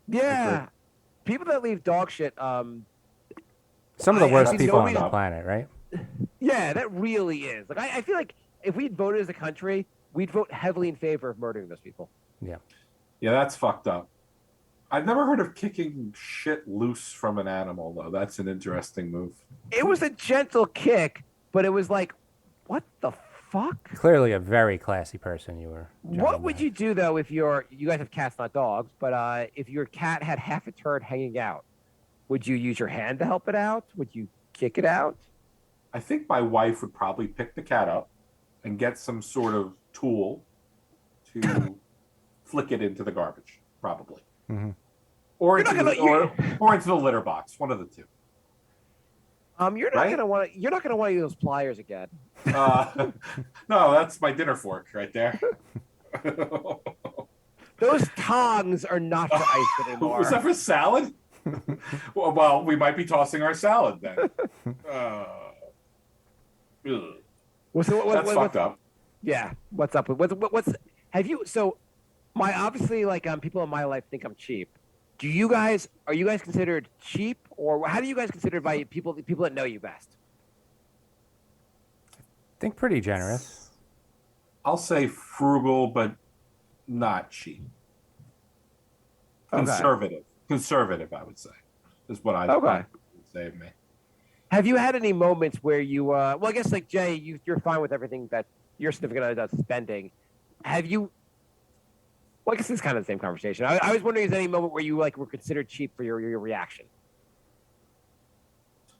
Speaker 4: Yeah. People that leave dog shit.
Speaker 3: Some of the worst people on the planet, right?
Speaker 4: Yeah, that really is. Like I feel like if we'd voted as a country, we'd vote heavily in favor of murdering those people.
Speaker 3: Yeah.
Speaker 5: Yeah, that's fucked up. I've never heard of kicking shit loose from an animal, though. That's an interesting move.
Speaker 4: It was a gentle kick, but it was like, what the fuck?
Speaker 3: Clearly a very classy person you were.
Speaker 4: What would you do, though, if you guys have cats, not dogs, but if your cat had half a turd hanging out? Would you use your hand to help it out? Would you kick it out?
Speaker 5: I think my wife would probably pick the cat up and get some sort of tool to flick it into the garbage, probably.
Speaker 3: Mm-hmm.
Speaker 5: Or into the litter box, one of the two.
Speaker 4: You're not gonna want to use those pliers again.
Speaker 5: No, that's my dinner fork right there.
Speaker 4: Those tongs are not for ice anymore.
Speaker 5: Was that for salad? Well, we might be tossing our salad then. That's fucked up.
Speaker 4: Yeah, what's up? What's have you? So, obviously people in my life think I'm cheap. Are you guys considered cheap, or how do you guys consider by people that know you best?
Speaker 3: I think pretty generous.
Speaker 5: I'll say frugal, but not cheap.
Speaker 4: Okay.
Speaker 5: Conservative, I would say, is what I would say of me.
Speaker 4: Have you had any moments where you? Well, I guess like Jay, you're fine with everything that your significant other does spending. Have you? Well, I guess it's kind of the same conversation. I was wondering, is there any moment where you were considered cheap for your reaction?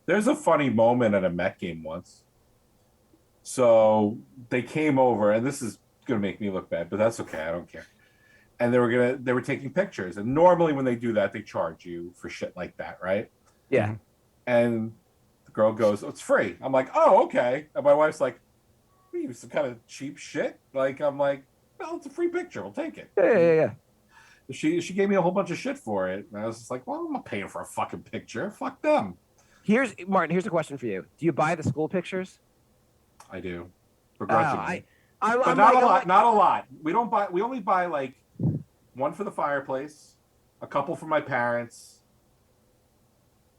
Speaker 5: There's a funny moment at a Met game once. So they came over, and this is gonna make me look bad, but that's okay. I don't care. And they were taking pictures, and normally when they do that, they charge you for shit like that, right?
Speaker 4: Yeah.
Speaker 5: Mm-hmm. And the girl goes, "Oh, it's free." I'm like, "Oh, okay." And my wife's like, "What are you, some kind of cheap shit?" Like, I'm like, "Well, it's a free picture. We'll take it."
Speaker 4: Yeah.
Speaker 5: She gave me a whole bunch of shit for it. And I was just like, well, I'm not paying for a fucking picture. Fuck them.
Speaker 4: Martin. Here's a question for you. Do you buy the school pictures?
Speaker 5: I do.
Speaker 4: Oh,
Speaker 5: Begrudgingly.
Speaker 4: I'm
Speaker 5: But not a lot. Not a lot. We don't buy. We only buy like one for the fireplace, a couple for my parents.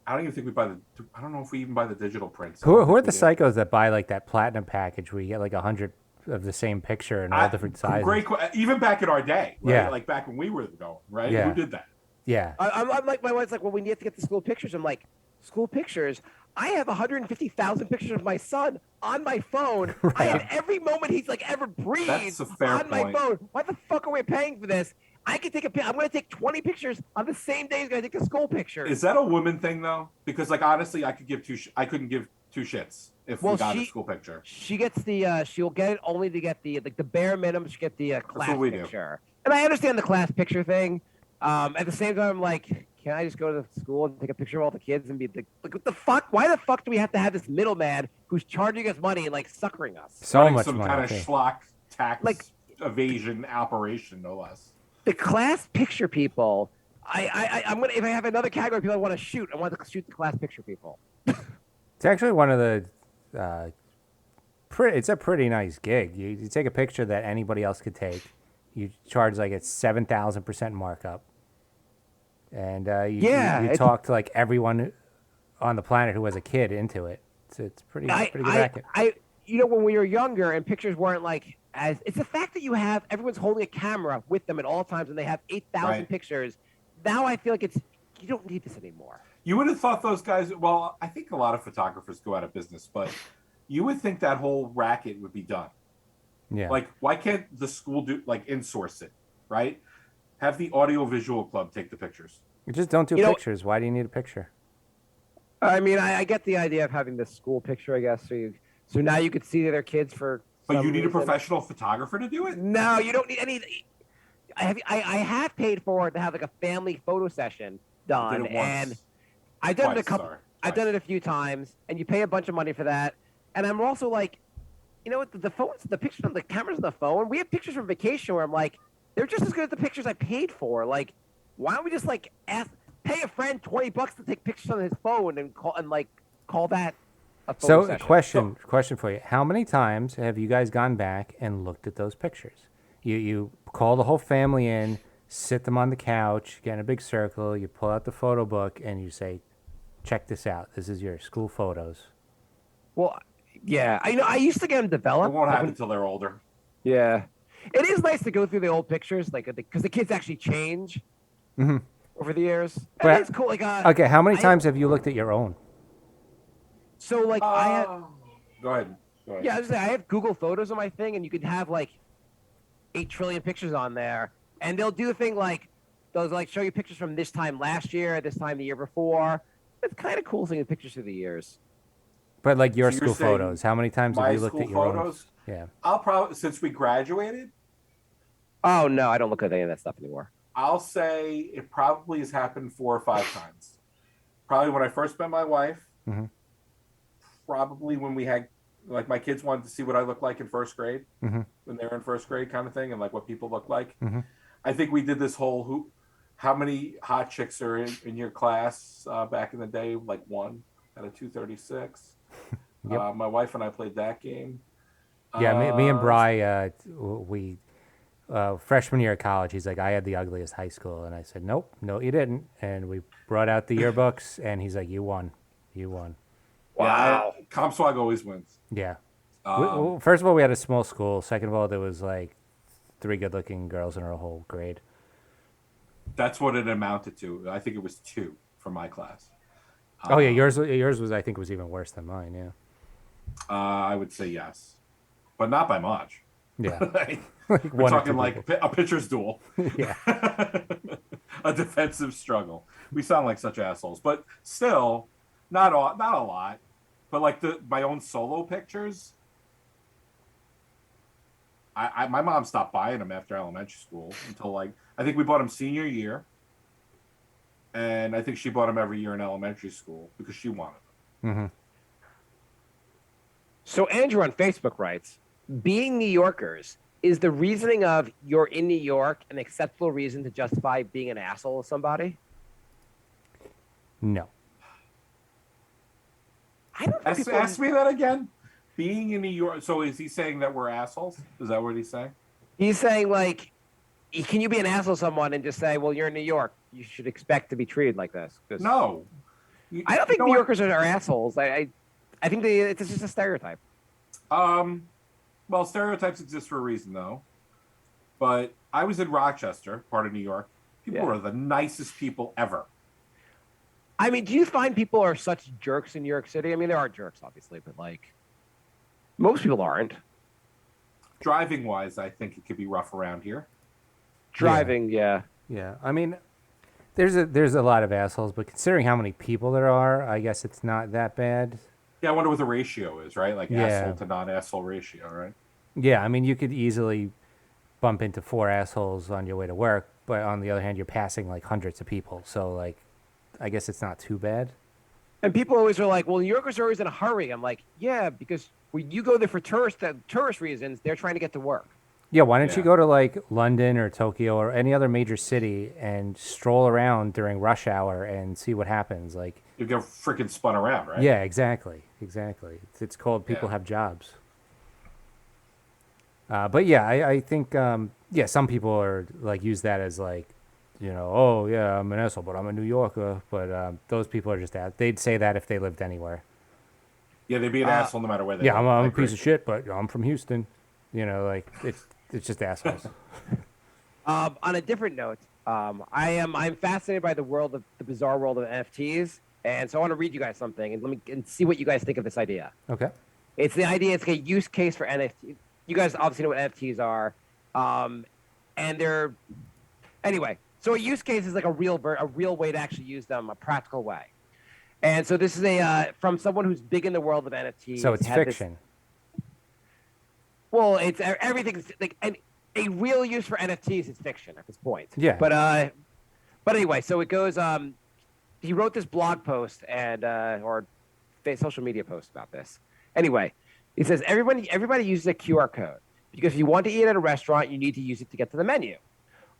Speaker 5: I don't even think we buy the. I don't know if we even buy the digital prints.
Speaker 3: Who are the psychos that buy like that platinum package where you get like 100 of the same picture in all different sizes?
Speaker 5: Even back in our day, right?
Speaker 3: Yeah.
Speaker 5: Like back when we were going, right?
Speaker 3: Yeah.
Speaker 5: Who did that?
Speaker 3: Yeah.
Speaker 4: I'm like, my wife's like, well, we need to get the school pictures. I'm like, school pictures? I have 150,000 pictures of my son on my phone. Right. I have every moment he's like ever breathed
Speaker 5: That's a fair
Speaker 4: on my
Speaker 5: point.
Speaker 4: phone. Why the fuck are we paying for this? I can take I'm going to take 20 pictures on the same day he's going to take the school pictures.
Speaker 5: Is that a woman thing though? Because like honestly, I couldn't give two shits if we got a school picture.
Speaker 4: She gets the she'll get it only to get the bare minimum. She get the class picture. And I understand the class picture thing. At the same time, I'm like, can I just go to the school and take a picture of all the kids and be like, what the fuck? Why the fuck do we have to have this middleman who's charging us money and like suckering us?
Speaker 3: So much
Speaker 5: some
Speaker 3: money.
Speaker 5: Kind of schlock tax evasion operation, no less.
Speaker 4: The class picture people. I'm gonna if I have another category of people I want to shoot, I want to shoot the class picture people.
Speaker 3: It's actually one of the. It's a pretty nice gig. You take a picture that anybody else could take. You charge like a 7,000% markup, and you talk to like everyone on the planet who has a kid into it. It's pretty good racket.
Speaker 4: When we were younger and pictures weren't like as it's the fact that you have everyone's holding a camera with them at all times and they have 8,000 pictures. Now I feel like you don't need this anymore.
Speaker 5: You would have thought those guys. Well, I think a lot of photographers go out of business, but you would think that whole racket would be done.
Speaker 3: Yeah.
Speaker 5: Like, why can't the school insource it, right? Have the audiovisual club take the pictures.
Speaker 3: You just don't do pictures. Why do you need a picture?
Speaker 4: I mean, I get the idea of having the school picture, I guess. So now you could see their kids for.
Speaker 5: But you need a professional photographer to do it?
Speaker 4: No, you don't need any. I have paid for it to have like a family photo session done, and I've done it a couple. I've done it a few times, and you pay a bunch of money for that. And I'm also like, you know what? The phones, the pictures on the cameras on the phone. We have pictures from vacation where I'm like, they're just as good as the pictures I paid for. Like, why don't we just like pay a friend $20 to take pictures on his phone and call that a photo session?
Speaker 3: Question for you: how many times have you guys gone back and looked at those pictures? You call the whole family in, sit them on the couch, get in a big circle. You pull out the photo book and you say, "Check this out. This is your school photos."
Speaker 4: Well, yeah, I used to get them developed.
Speaker 5: It won't happen until they're older.
Speaker 4: Yeah, it is nice to go through the old pictures, like because the kids actually change over the years.
Speaker 3: But
Speaker 4: it's cool. Like,
Speaker 3: okay, how many times have you looked at your own?
Speaker 4: So like I had.
Speaker 5: Go ahead.
Speaker 4: Yeah, I have Google Photos on my thing, and you could have like 8 trillion pictures on there, and they'll do a thing like they'll like show you pictures from this time last year, this time the year before. It's kind of cool seeing the pictures through the years.
Speaker 3: But like your school photos, how many times have you looked at your
Speaker 5: photos?
Speaker 3: Own? Yeah.
Speaker 5: I'll probably since we graduated.
Speaker 4: Oh no, I don't look at any of that stuff anymore.
Speaker 5: I'll say it probably has happened 4 or 5 times. Probably when I first met my wife.
Speaker 3: Mm-hmm.
Speaker 5: Probably when we had like my kids wanted to see what I looked like in first grade when they were in first grade kind of thing, and like what people look like. I think we did this whole how many hot chicks are in your class back in the day? Like 1 out of 236.
Speaker 3: Yep.
Speaker 5: My wife and I played that game.
Speaker 3: Yeah, me and Bri, we freshman year of college. He's like, I had the ugliest high school, and I said, nope, no, you didn't. And we brought out the yearbooks, and he's like, you won.
Speaker 5: Wow, CompSwag always wins.
Speaker 3: Yeah. First of all, we had a small school. Second of all, there was like 3 good-looking girls in our whole grade.
Speaker 5: That's what it amounted to. I think it was 2 for my class.
Speaker 3: Oh yeah, yours was I think was even worse than mine. Yeah.
Speaker 5: I would say yes, but not by much.
Speaker 3: Yeah.
Speaker 5: We're talking like a pitcher's duel.
Speaker 3: Yeah.
Speaker 5: A defensive struggle. We sound like such assholes, but still, not a lot. But like my own solo pictures, my mom stopped buying them after elementary school until like I think we bought them senior year, and I think she bought them every year in elementary school because she wanted them.
Speaker 4: So Andrew on Facebook writes, being New Yorkers, is the reasoning of you're in New York an acceptable reason to justify being an asshole to somebody?
Speaker 3: No.
Speaker 4: I don't think
Speaker 5: Ask me that again. Being in New York. So is he saying that we're assholes? Is that what he's saying?
Speaker 4: He's saying, like, can you be an asshole to someone and just say, well, you're in New York, you should expect to be treated like this?
Speaker 5: No.
Speaker 4: I don't think New Yorkers are assholes. I think it's just a stereotype.
Speaker 5: Well, stereotypes exist for a reason, though. But I was in Rochester, part of New York. People are the nicest people ever.
Speaker 4: I mean, do you find people are such jerks in New York City? I mean, there are jerks, obviously, but like most people aren't.
Speaker 5: Driving wise, I think it could be rough around here.
Speaker 4: Driving, yeah.
Speaker 3: Yeah. I mean, there's a lot of assholes, but considering how many people there are, I guess it's not that bad.
Speaker 5: Yeah, I wonder what the ratio is, right? Like
Speaker 3: Yeah.
Speaker 5: asshole to non-asshole ratio, right?
Speaker 3: Yeah, I mean, you could easily bump into 4 assholes on your way to work, but on the other hand, you're passing like hundreds of people. So, like, I guess it's not too bad.
Speaker 4: And people always are like, well, New Yorkers are always in a hurry. I'm like, yeah, because when you go there for tourist reasons, they're trying to get to work.
Speaker 3: Yeah, why don't you
Speaker 5: Yeah.
Speaker 3: go to like London or Tokyo or any other major city and stroll around during rush hour and see what happens? Like,
Speaker 5: You get freaking spun around, right?
Speaker 3: yeah, exactly. It's called people
Speaker 5: Yeah.
Speaker 3: have jobs. But yeah, I think some people are like use that as like, oh yeah, I'm an asshole, but I'm a New Yorker. But those people are just they'd say that if they lived anywhere.
Speaker 5: Yeah, they'd be an asshole no matter where they
Speaker 3: Yeah,
Speaker 5: live.
Speaker 3: I'm
Speaker 5: I
Speaker 3: a piece
Speaker 5: agree.
Speaker 3: of shit, but I'm from Houston. Like it's just assholes.
Speaker 4: On a different note, I'm fascinated by the bizarre world of NFTs, and so I want to read you guys something and see what you guys think of this idea.
Speaker 3: Okay.
Speaker 4: It's the idea. It's a use case for NFT. You guys obviously know what NFTs are, and they're anyway. So a use case is like a real way to actually use them, a practical way. And so this is from someone who's big in the world of NFTs.
Speaker 3: So it's fiction.
Speaker 4: Well, it's everything's like a real use for NFTs is fiction at this point.
Speaker 3: Yeah.
Speaker 4: But anyway, so it goes. He wrote this blog post and or social media post about this. Anyway, he says everybody uses a QR code because if you want to eat at a restaurant, you need to use it to get to the menu.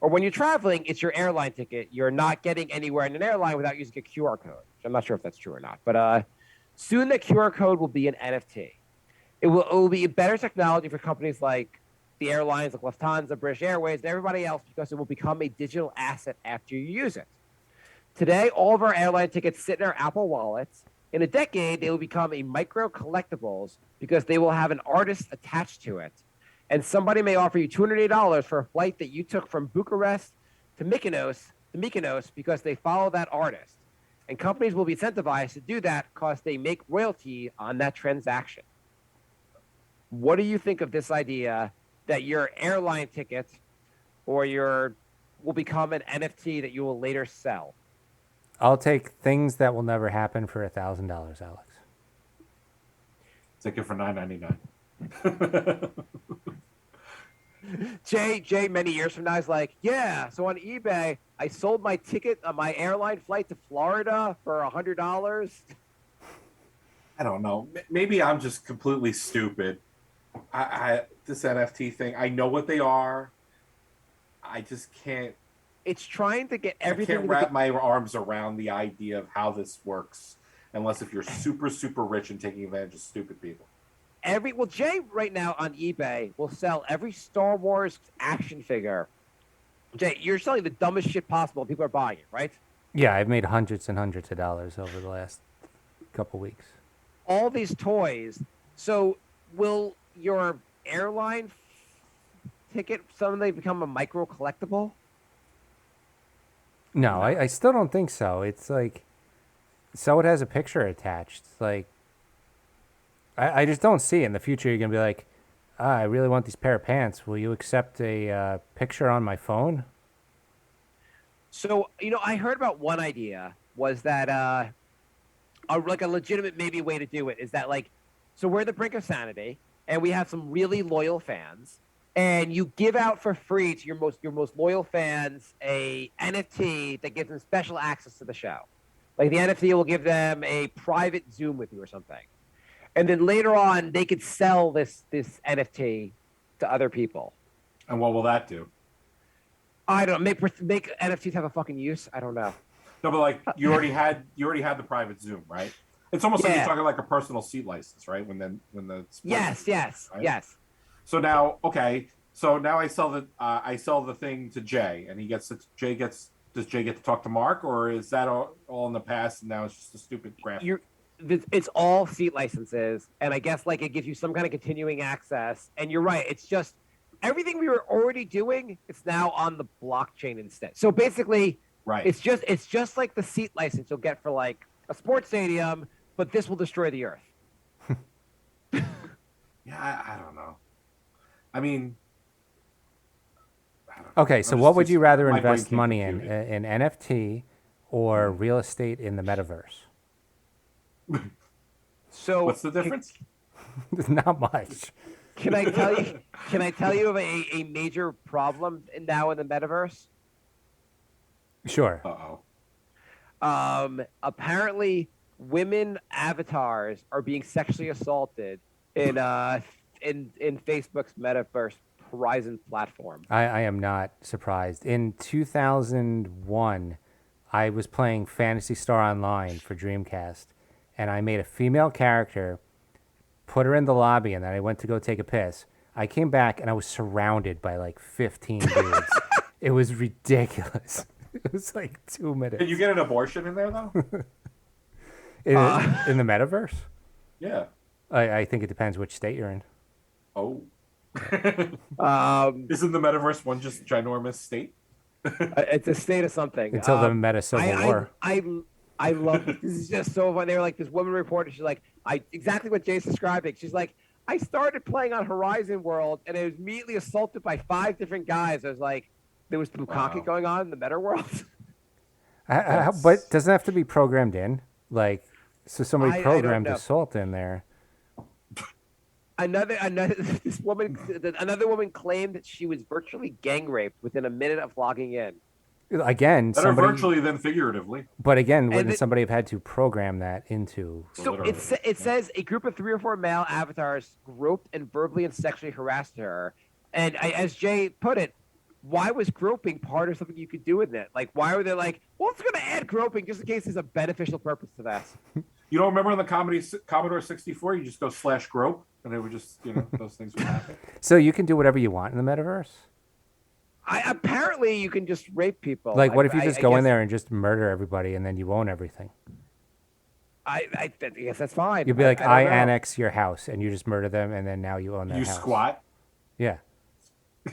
Speaker 4: Or when you're traveling, it's your airline ticket. You're not getting anywhere in an airline without using a QR code. I'm not sure if that's true or not, but soon the QR code will be an NFT. It will be a better technology for companies like the airlines, like Lufthansa, British Airways, and everybody else because it will become a digital asset after you use it. Today, all of our airline tickets sit in our Apple wallets. In a decade, they will become a micro collectibles because they will have an artist attached to it. And somebody may offer you $280 for a flight that you took from Bucharest to Mykonos because they follow that artist. And companies will be incentivized to do that because they make royalty on that transaction. What do you think of this idea that your airline ticket or will become an NFT that you will later sell?
Speaker 3: I'll take things that will never happen for $1,000, Alex.
Speaker 5: Take it for $9.99.
Speaker 4: Jay, many years from now, is like, yeah. So on eBay, I sold my ticket on my airline flight to Florida for $100.
Speaker 5: I don't know. Maybe I'm just completely stupid. This NFT thing, I know what they are. I just can't.
Speaker 4: It's trying to get everything.
Speaker 5: I can't wrap my arms around the idea of how this works, unless if you're super, super rich and taking advantage of stupid people.
Speaker 4: Jay right now on eBay will sell every Star Wars action figure. Jay, you're selling the dumbest shit possible. People are buying it, right?
Speaker 3: Yeah, I've made hundreds and hundreds of dollars over the last couple weeks.
Speaker 4: All these toys. So will your airline ticket suddenly become a micro collectible?
Speaker 3: No, I still don't think so. It's like, so it has a picture attached. Like, I just don't see in the future you're going to be like, I really want these pair of pants. Will you accept a picture on my phone?
Speaker 4: So, I heard about one idea was that like a legitimate maybe way to do it is that so we're the brink of sanity and we have some really loyal fans and you give out for free to your most loyal fans a NFT that gives them special access to the show. Like the NFT will give them a private Zoom with you or something. And then later on, they could sell this NFT to other people.
Speaker 5: And what will that do?
Speaker 4: I don't know, make NFTs have a fucking use. I don't know.
Speaker 5: No, but like you already had the private Zoom, right? It's almost like
Speaker 4: Yeah.
Speaker 5: you're talking like a personal seat license, right? When the
Speaker 4: Yes.
Speaker 5: right?
Speaker 4: Yes.
Speaker 5: So now, okay, so now I sell the thing to Jay, and does Jay get to talk to Mark, or is that all in the past and now it's just a stupid graphic?
Speaker 4: It's all seat licenses, and I guess like it gives you some kind of continuing access. And you're right, it's just everything we were already doing. It's now on the blockchain instead. So basically,
Speaker 5: Right.
Speaker 4: it's just like the seat license you'll get for like a sports stadium, but this will destroy the earth.
Speaker 5: Yeah, I don't know. I mean, I don't know.
Speaker 3: Okay, so what would you rather
Speaker 5: my brain
Speaker 3: invest
Speaker 5: can't
Speaker 3: money
Speaker 5: compute
Speaker 3: in NFT or real estate in the metaverse?
Speaker 4: So
Speaker 5: What's the difference?
Speaker 3: Not much.
Speaker 4: Can I tell you? Can I tell you of a major problem now in the metaverse?
Speaker 3: Sure.
Speaker 4: Apparently, women avatars are being sexually assaulted in Facebook's metaverse Horizon platform.
Speaker 3: I am not surprised. In 2001, I was playing Phantasy Star Online for Dreamcast, and I made a female character, put her in the lobby, and then I went to go take a piss. I came back, and I was surrounded by like 15 dudes. It was ridiculous. It was like 2 minutes.
Speaker 5: Did you get an abortion in there though?
Speaker 3: In the metaverse?
Speaker 5: Yeah.
Speaker 3: I think it depends which state you're in.
Speaker 5: Oh. Isn't the metaverse one just ginormous state?
Speaker 4: It's a state of something.
Speaker 3: Until the meta civil war.
Speaker 4: I love this. This is just so fun. They were like, this woman reporter, she's like, exactly what Jay's describing. She's like, I started playing on Horizon World and I was immediately assaulted by 5 different guys. I was like, there was bukkake going on in the meta world.
Speaker 3: But doesn't it have to be programmed in? Like, so somebody programmed
Speaker 4: know.
Speaker 3: assault in there.
Speaker 4: Another woman claimed that she was virtually gang raped within a minute of logging in.
Speaker 3: Again,
Speaker 5: better virtually than figuratively.
Speaker 3: But again, wouldn't somebody have had to program that into?
Speaker 4: So it says a group of 3 or 4 male avatars groped and verbally and sexually harassed her. And as Jay put it, why was groping part of something you could do with it? Like, why were they like, well, it's going to add groping just in case there's a beneficial purpose to that?
Speaker 5: You don't remember on the Commodore 64, you just go /grope, and it would just, those things would happen.
Speaker 3: So you can do whatever you want in the metaverse?
Speaker 4: Apparently, you can just rape people.
Speaker 3: Like, what if you just go in there and just murder everybody, and then you own everything?
Speaker 4: I guess that's fine.
Speaker 3: You'd be like, I annex your house, and you just murder them, and then now you own their house.
Speaker 5: You squat?
Speaker 3: Yeah.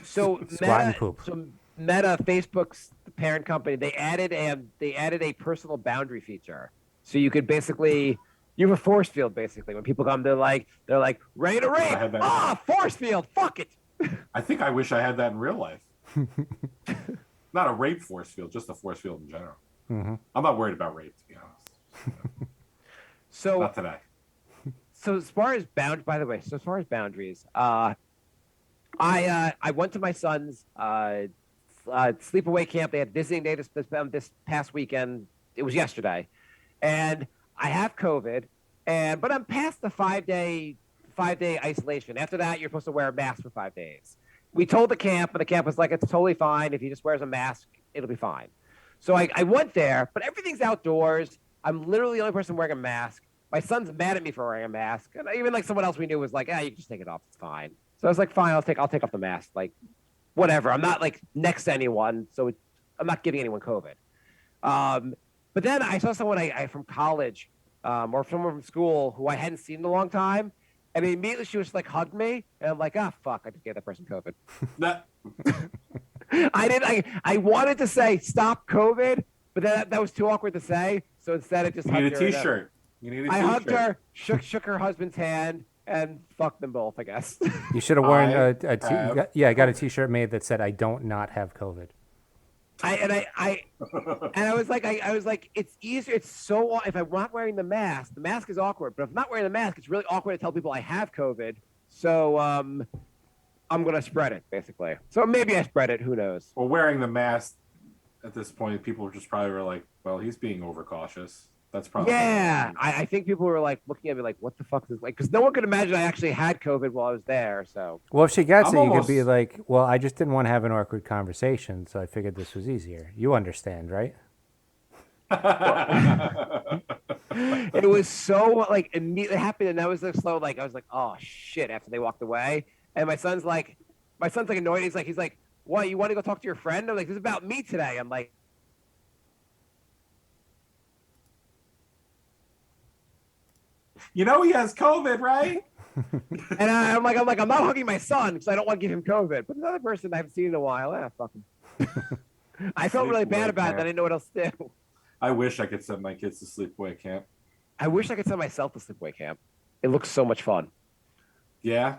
Speaker 4: So
Speaker 3: Squat and poop.
Speaker 4: So Meta, Facebook's parent company, they added a personal boundary feature. So you could basically, you have a force field basically. When people come, they're like ready to rape. Force field, fuck it.
Speaker 5: I think I wish I had that in real life. Not a rape force field, just a force field in general.
Speaker 3: Mm-hmm.
Speaker 5: I'm not worried about rape, to be honest.
Speaker 4: So
Speaker 5: not today.
Speaker 4: So as far as boundaries, I went to my son's sleepaway camp. They had visiting day this past weekend. It was yesterday, and I have COVID, but I'm past the 5-day isolation. After that, you're supposed to wear a mask for 5 days. We told the camp, and the camp was like, it's totally fine. If he just wears a mask, it'll be fine. So I went there, but everything's outdoors. I'm literally the only person wearing a mask. My son's mad at me for wearing a mask, and even like someone else we knew was like, you can just take it off. It's fine. So I was like, fine, I'll take off the mask. Like, whatever. I'm not like next to anyone, so I'm not giving anyone COVID. But then I saw someone I from college or someone from school who I hadn't seen in a long time. And immediately she was like, hugged me. And I'm like, fuck, I just gave that person COVID. I wanted to say, stop COVID, but that was too awkward to say. So instead I just
Speaker 5: You need a t-shirt. I
Speaker 4: hugged her, shook her husband's hand, and fucked them both, I guess.
Speaker 3: You should have worn I got a t-shirt made that said, I don't not have COVID.
Speaker 4: I was like, it's easier. It's so, if I'm not wearing the mask is awkward. But if I'm not wearing the mask, it's really awkward to tell people I have COVID. So I'm going to spread it, basically. So maybe I spread it. Who knows?
Speaker 5: Well, wearing the mask at this point, people just probably were like, well, he's being overcautious. That's probably
Speaker 4: Yeah, I think people were like looking at me like, "What the fuck is this?" Like, because no one could imagine I actually had COVID while I was there. So
Speaker 3: Well, if she gets
Speaker 5: I'm
Speaker 3: it, you could be
Speaker 5: almost.
Speaker 3: like, well, I just didn't want to have an awkward conversation, so I figured this was easier. You understand, right?
Speaker 4: it was so like immediately happened, and that was the slow. Like I was like, "Oh shit!" After they walked away, and my son's like annoyed. He's like, "What? You want to go talk to your friend?" I'm like, "This is about me today." I'm like.
Speaker 5: You know he has COVID, right?
Speaker 4: And I'm like, I'm not hugging my son because I don't want to give him COVID. But another person I haven't seen in a while, fuck him. I felt really bad about it. I didn't know what else to do.
Speaker 5: I wish I could send my kids to sleepaway camp.
Speaker 4: I wish I could send myself to sleepaway camp. It looks so much fun.
Speaker 5: Yeah,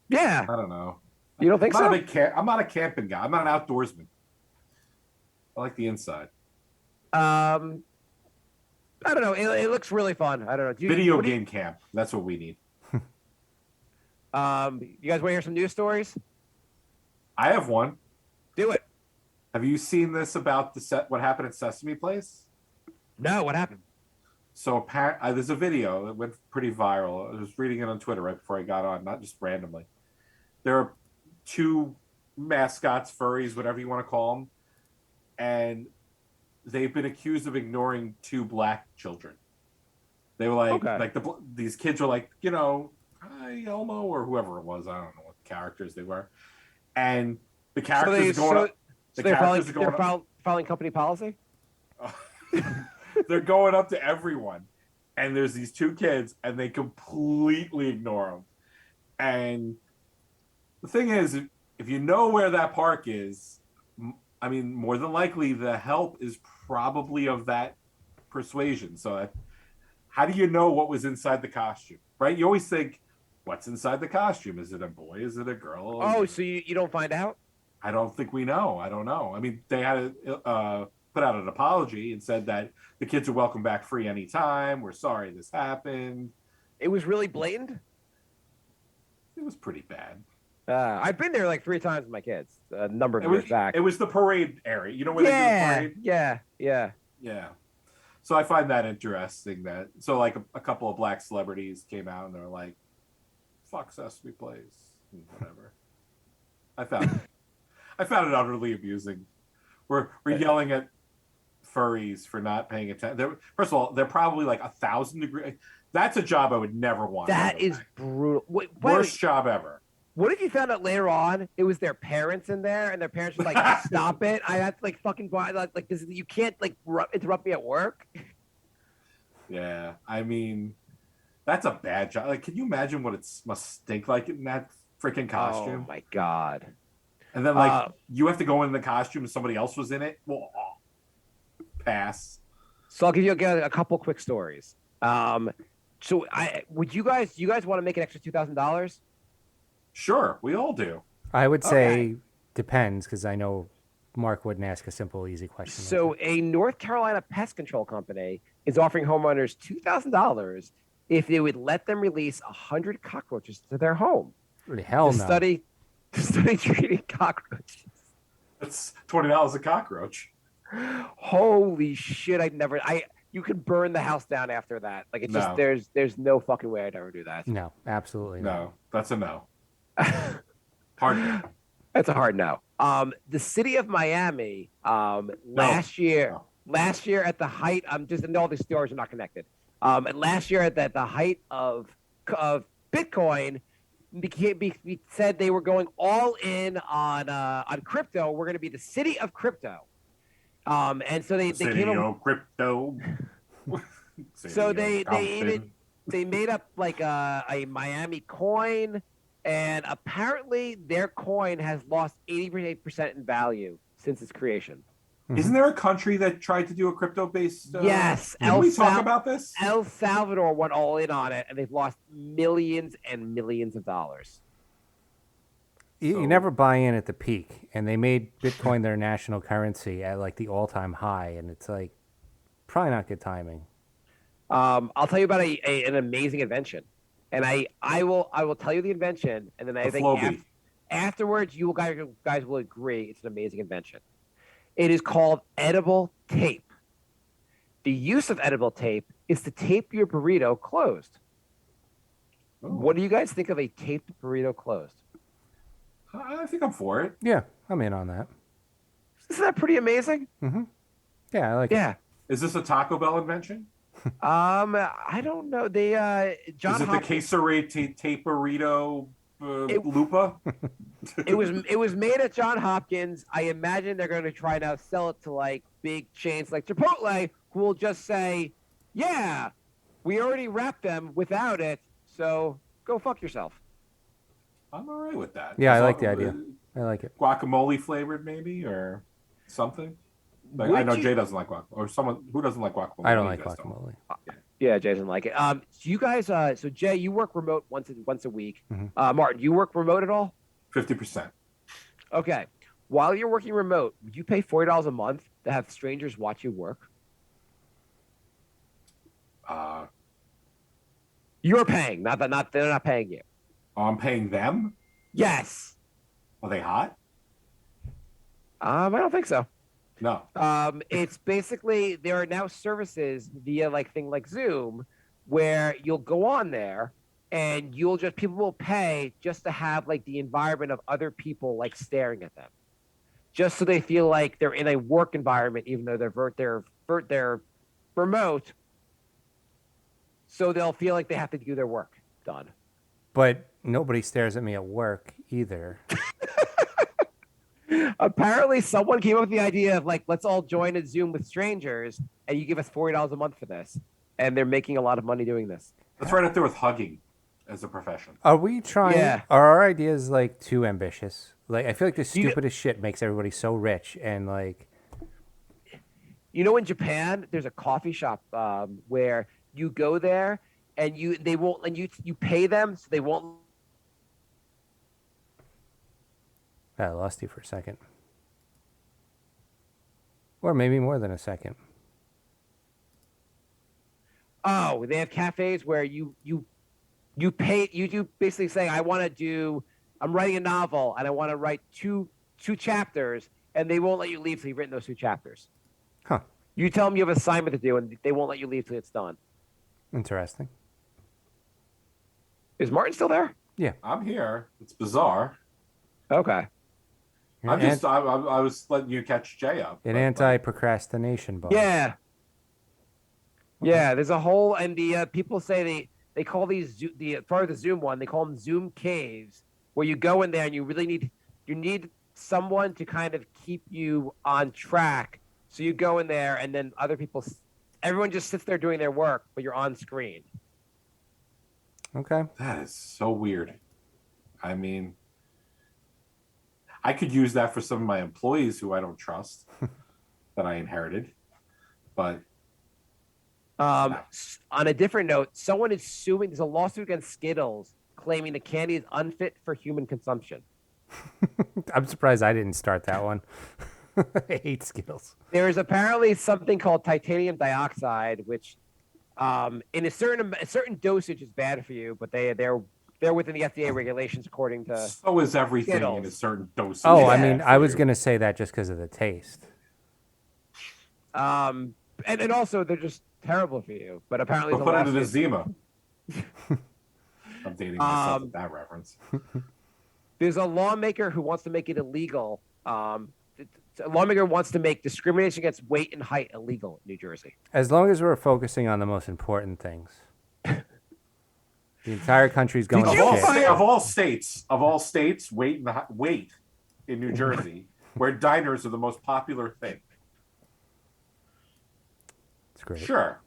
Speaker 4: Yeah.
Speaker 5: I don't know.
Speaker 4: You don't think
Speaker 5: I'm
Speaker 4: so?
Speaker 5: not a big I'm not a camping guy. I'm not an outdoorsman. I like the inside.
Speaker 4: I don't know. It looks really fun. I don't know.
Speaker 5: Video game camp. That's what we need.
Speaker 4: You guys want to hear some news stories?
Speaker 5: I have one.
Speaker 4: Do it.
Speaker 5: Have you seen this about what happened at Sesame Place?
Speaker 4: No, what happened?
Speaker 5: So there's a video that went pretty viral. I was reading it on Twitter right before I got on, not just randomly. There are two mascots, furries, whatever you want to call them, and they've been accused of ignoring two black children. They were these kids were like, hi Elmo or whoever it was. I don't know what characters they were, and the characters
Speaker 4: they're following company policy.
Speaker 5: They're going up to everyone, and there's these two kids, and they completely ignore them. And the thing is, if you know where that park is, I mean, more than likely the help is probably of that persuasion. So how do you know what was inside the costume, right? You always think, what's inside the costume? Is it a boy? Is it a girl?
Speaker 4: Oh, so you don't find out?
Speaker 5: I don't think we know. I don't know. I mean, they had to put out an apology and said that the kids are welcome back free anytime. We're sorry this happened.
Speaker 4: It was really blatant?
Speaker 5: It was pretty bad.
Speaker 4: I've been there like 3 times with my kids, a number of years back.
Speaker 5: It was the parade area. You know where they do the parade?
Speaker 4: Yeah.
Speaker 5: So I find that interesting so like a couple of black celebrities came out and they're like, fuck Sesame Place, and whatever. I found it utterly amusing. We're yelling at furries for not paying attention. First of all, they're probably like 1,000 degrees. That's a job I would never want.
Speaker 4: That is brutal.
Speaker 5: Worst job ever.
Speaker 4: What if you found out later on it was their parents in there, and their parents were like, "Stop it! I have to like fucking buy like this. You can't like interrupt me at work."
Speaker 5: Yeah, I mean, that's a bad job. Like, can you imagine what it must stink like in that freaking costume?
Speaker 4: Oh my god!
Speaker 5: And then you have to go in the costume and somebody else was in it. Well, pass.
Speaker 4: So I'll give you a couple quick stories. So you guys want to make an extra $2,000?
Speaker 5: Sure, we all do.
Speaker 3: I would say depends, because I know Mark wouldn't ask a simple, easy question.
Speaker 4: So a North Carolina pest control company is offering homeowners $2,000 if they would let them release 100 cockroaches to their home.
Speaker 3: Hell no.
Speaker 4: To study treating cockroaches.
Speaker 5: That's $20 a cockroach.
Speaker 4: Holy shit! You could burn the house down after that. Like just there's no fucking way I'd ever do that.
Speaker 3: No, absolutely not.
Speaker 5: No, that's a no. Hard no.
Speaker 4: That's a hard no. The city of Miami, last year at the height, and all these stories are not connected. Last year at the height of Bitcoin, said they were going all in on crypto. We're going to be the city of crypto. And so they came up
Speaker 5: crypto.
Speaker 4: So they made up like a Miami coin, and apparently their coin has lost 88% in value since its creation.
Speaker 5: Isn't there a country that tried to do a crypto-based?
Speaker 4: Yes.
Speaker 5: Did we talk about this?
Speaker 4: El Salvador went all in on it, and they've lost millions and millions of dollars.
Speaker 3: You never buy in at the peak, and they made Bitcoin their national currency at like the all-time high, and it's like probably not good timing.
Speaker 4: I'll tell you about an amazing invention, and I will tell you the invention, and then I think afterwards you guys will agree it's an amazing invention. It is called edible tape. The use of edible tape is to tape your burrito closed.
Speaker 5: Oh.
Speaker 4: What do you guys think of a taped burrito closed?
Speaker 5: I think I'm for it.
Speaker 3: Yeah, I'm in on that.
Speaker 4: Isn't that pretty amazing?
Speaker 3: Yeah, I like it.
Speaker 4: Yeah.
Speaker 5: Is this a Taco Bell invention?
Speaker 4: I don't know. They John
Speaker 5: Is it
Speaker 4: Hopkins,
Speaker 5: the quesarito taperito lupa?
Speaker 4: it was made at John Hopkins. I imagine they're going to try now sell it to like big chains like Chipotle, who will just say, "Yeah, we already wrapped them without it, so go fuck yourself."
Speaker 5: I'm all right with that.
Speaker 3: Yeah, I
Speaker 5: As
Speaker 3: like
Speaker 5: long-
Speaker 3: the idea. I like it.
Speaker 5: Guacamole flavored, maybe, or something. Like, I know Jay doesn't like guacamole, or someone who doesn't like guacamole.
Speaker 3: I don't
Speaker 5: You
Speaker 3: like
Speaker 5: guys don't.
Speaker 3: guacamole.
Speaker 4: Yeah, Jay doesn't like it. So you guys, so Jay, you work remote once a week.
Speaker 3: Mhm.
Speaker 4: Martin, you work remote at all?
Speaker 5: 50%.
Speaker 4: Okay. While you're working remote, would you pay $40 a month to have strangers watch you work? You're paying, they're not paying you.
Speaker 5: I'm paying them.
Speaker 4: Yes.
Speaker 5: Are they hot?
Speaker 4: I don't think so.
Speaker 5: No.
Speaker 4: It's basically there are now services via like Zoom where you'll go on there and people will pay just to have like the environment of other people like staring at them, just so they feel like they're in a work environment even though they're remote. So they'll feel like they have to do their work done.
Speaker 3: But nobody stares at me at work either.
Speaker 4: Apparently, someone came up with the idea of like, let's all join a Zoom with strangers, and you give us $40 a month for this, and they're making a lot of money doing this.
Speaker 5: That's right up there with hugging as a profession.
Speaker 3: Are we trying?
Speaker 4: Yeah.
Speaker 3: Are our ideas like too ambitious? Like, I feel like the stupidest shit makes everybody so rich, and like,
Speaker 4: In Japan, there's a coffee shop where you go there and you pay them, so they won't.
Speaker 3: I lost you for a second, or maybe more than a second.
Speaker 4: Oh, they have cafes where you pay. You do basically say, I'm writing a novel and I want to write two chapters, and they won't let you leave till you've written those 2 chapters.
Speaker 3: Huh?
Speaker 4: You tell them you have an assignment to do, and they won't let you leave till it's done.
Speaker 3: Interesting.
Speaker 4: Is Martin still there?
Speaker 3: Yeah.
Speaker 5: I'm here. It's bizarre.
Speaker 4: Okay.
Speaker 5: I was letting you catch Jay up.
Speaker 3: An
Speaker 5: but,
Speaker 3: anti-procrastination bar.
Speaker 4: Yeah. Yeah, there's a whole, and the people say they call these part of the Zoom one. They call them Zoom caves, where you go in there and you need someone to kind of keep you on track. So you go in there, and then everyone just sits there doing their work, but you're on screen.
Speaker 3: Okay.
Speaker 5: That is so weird. I mean, I could use that for some of my employees who I don't trust that I inherited. But
Speaker 4: On a different note, someone is suing. There's a lawsuit against Skittles claiming the candy is unfit for human consumption.
Speaker 3: I'm surprised I didn't start that one. I hate Skittles.
Speaker 4: There is apparently something called titanium dioxide, which, in a certain dosage, is bad for you. But they're within the FDA regulations, according to.
Speaker 5: so is everything
Speaker 4: Skittles.
Speaker 5: in a certain dosage.
Speaker 3: Oh,
Speaker 4: Yeah,
Speaker 3: I mean,
Speaker 5: for
Speaker 3: I was
Speaker 5: you.
Speaker 3: gonna say that just because of the taste.
Speaker 4: And also they're just terrible for you. But apparently,
Speaker 5: But
Speaker 4: the
Speaker 5: put it in a
Speaker 4: lawsuit-
Speaker 5: Zima. I'm dating myself with that reference.
Speaker 4: there's a lawmaker who wants to make it illegal. A lawmaker wants to make discrimination against weight and height illegal in New Jersey.
Speaker 3: As long as we're focusing on the most important things. The entire country's going
Speaker 4: Did
Speaker 3: to
Speaker 4: you
Speaker 3: shit.
Speaker 4: find-
Speaker 5: Of all states, weight in New Jersey, where diners are the most popular thing.
Speaker 3: It's great.
Speaker 5: Sure.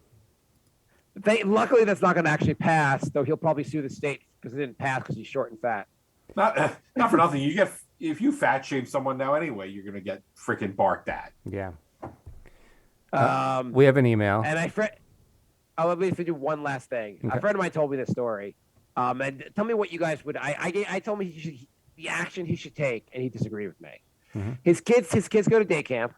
Speaker 4: Luckily, that's not going to actually pass, though he'll probably sue the state because it didn't pass because he's short and fat.
Speaker 5: Not for nothing. If you fat shame someone now anyway, you're gonna get freaking barked at.
Speaker 3: Yeah.
Speaker 4: Um,
Speaker 3: We have an email.
Speaker 4: and let me do one last thing.
Speaker 3: Okay.
Speaker 4: A friend of mine told me this story. And tell me what you guys would. I told me the action he should take, and he disagreed with me.
Speaker 3: Mm-hmm.
Speaker 4: His kids go to day camp,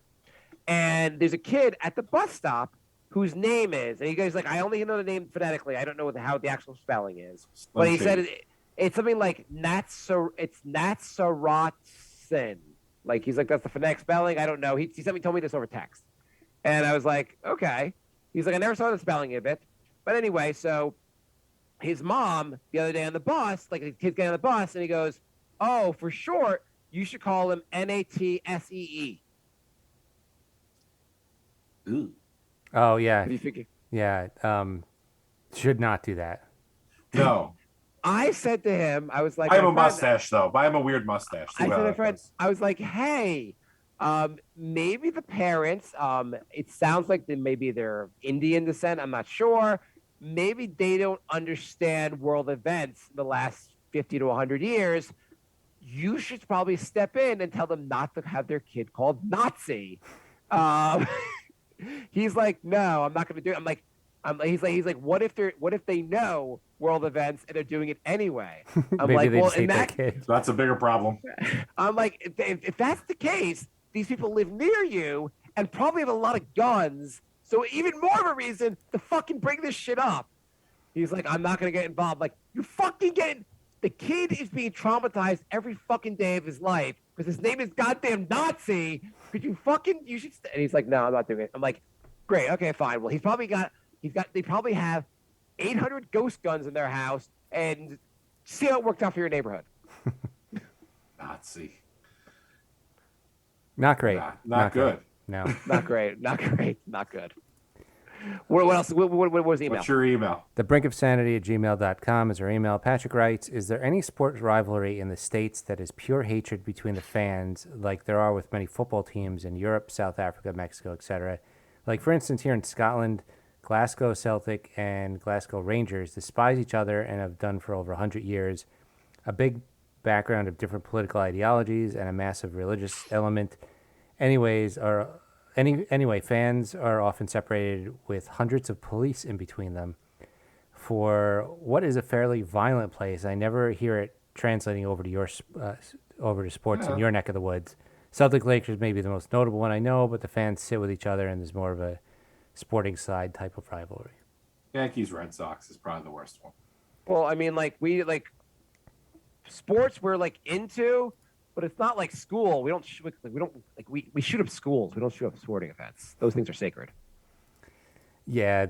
Speaker 4: and there's a kid at the bus stop whose name is, and he goes like, I only know the name phonetically. I don't know how the actual spelling is. But he said it's something like Natsaratsin. Like he's like, that's the phonetic spelling. I don't know. He told me this over text, and I was like, okay. He's like, I never saw the spelling of it. But anyway, so his mom the other day on the bus, like the kid's getting on the bus, and he goes, "Oh, for short, you should call him Natsee."
Speaker 5: Ooh.
Speaker 3: Oh yeah,
Speaker 4: What do you think?
Speaker 3: yeah. Should not do that.
Speaker 5: No.
Speaker 4: I said to him, I was like,
Speaker 5: Buy him
Speaker 4: my
Speaker 5: a
Speaker 4: friend-
Speaker 5: mustache though. Buy him a weird mustache. See
Speaker 4: I
Speaker 5: how
Speaker 4: said, my
Speaker 5: that
Speaker 4: friend,
Speaker 5: goes.
Speaker 4: I was like, hey, maybe the parents, it sounds like maybe they're Indian descent. I'm not sure. Maybe they don't understand world events the last 50 to 100 years. You should probably step in and tell them not to have their kid called Nazi. Um, he's like, no, I'm not going to do it. He's like, what if they know world events and they're doing it anyway? I'm
Speaker 3: Maybe
Speaker 4: like,
Speaker 3: they
Speaker 4: well,
Speaker 3: just hate
Speaker 4: in
Speaker 3: their
Speaker 4: that
Speaker 3: kid.
Speaker 5: That's a bigger problem.
Speaker 4: I'm like, if that's the case, these people live near you and probably have a lot of guns. So even more of a reason to fucking bring this shit up. He's like, I'm not gonna get involved. Like, you fucking the kid is being traumatized every fucking day of his life because his name is goddamn Nazi. Could you should. And he's like, no, I'm not doing it. I'm like, great, okay, fine. Well, they probably have 800 ghost guns in their house, and see how it worked out for your neighborhood.
Speaker 5: Nazi.
Speaker 3: Not great.
Speaker 5: Not good.
Speaker 3: Great. No.
Speaker 4: Not great. Not great. Not good. What else? What was the email?
Speaker 5: What's your email?
Speaker 3: thebrinkofsanity@gmail.com is our email. Patrick writes, is there any sports rivalry in the States that is pure hatred between the fans, like there are with many football teams in Europe, South Africa, Mexico, etc.? Like, for instance, here in Scotland, Glasgow Celtic and Glasgow Rangers despise each other and have done for over 100 years. A big background of different political ideologies and a massive religious element. Anyway, fans are often separated with hundreds of police in between them. For what is a fairly violent place, I never hear it translating over to sports in your neck of the woods. Celtic Lakers may be the most notable one I know, but the fans sit with each other and there's more of a sporting side type of rivalry.
Speaker 5: Yankees Red Sox is probably the worst one.
Speaker 4: Well, I mean, sports we're into, but it's not like school. We shoot up schools. We don't shoot up sporting events. Those things are sacred.
Speaker 3: Yeah,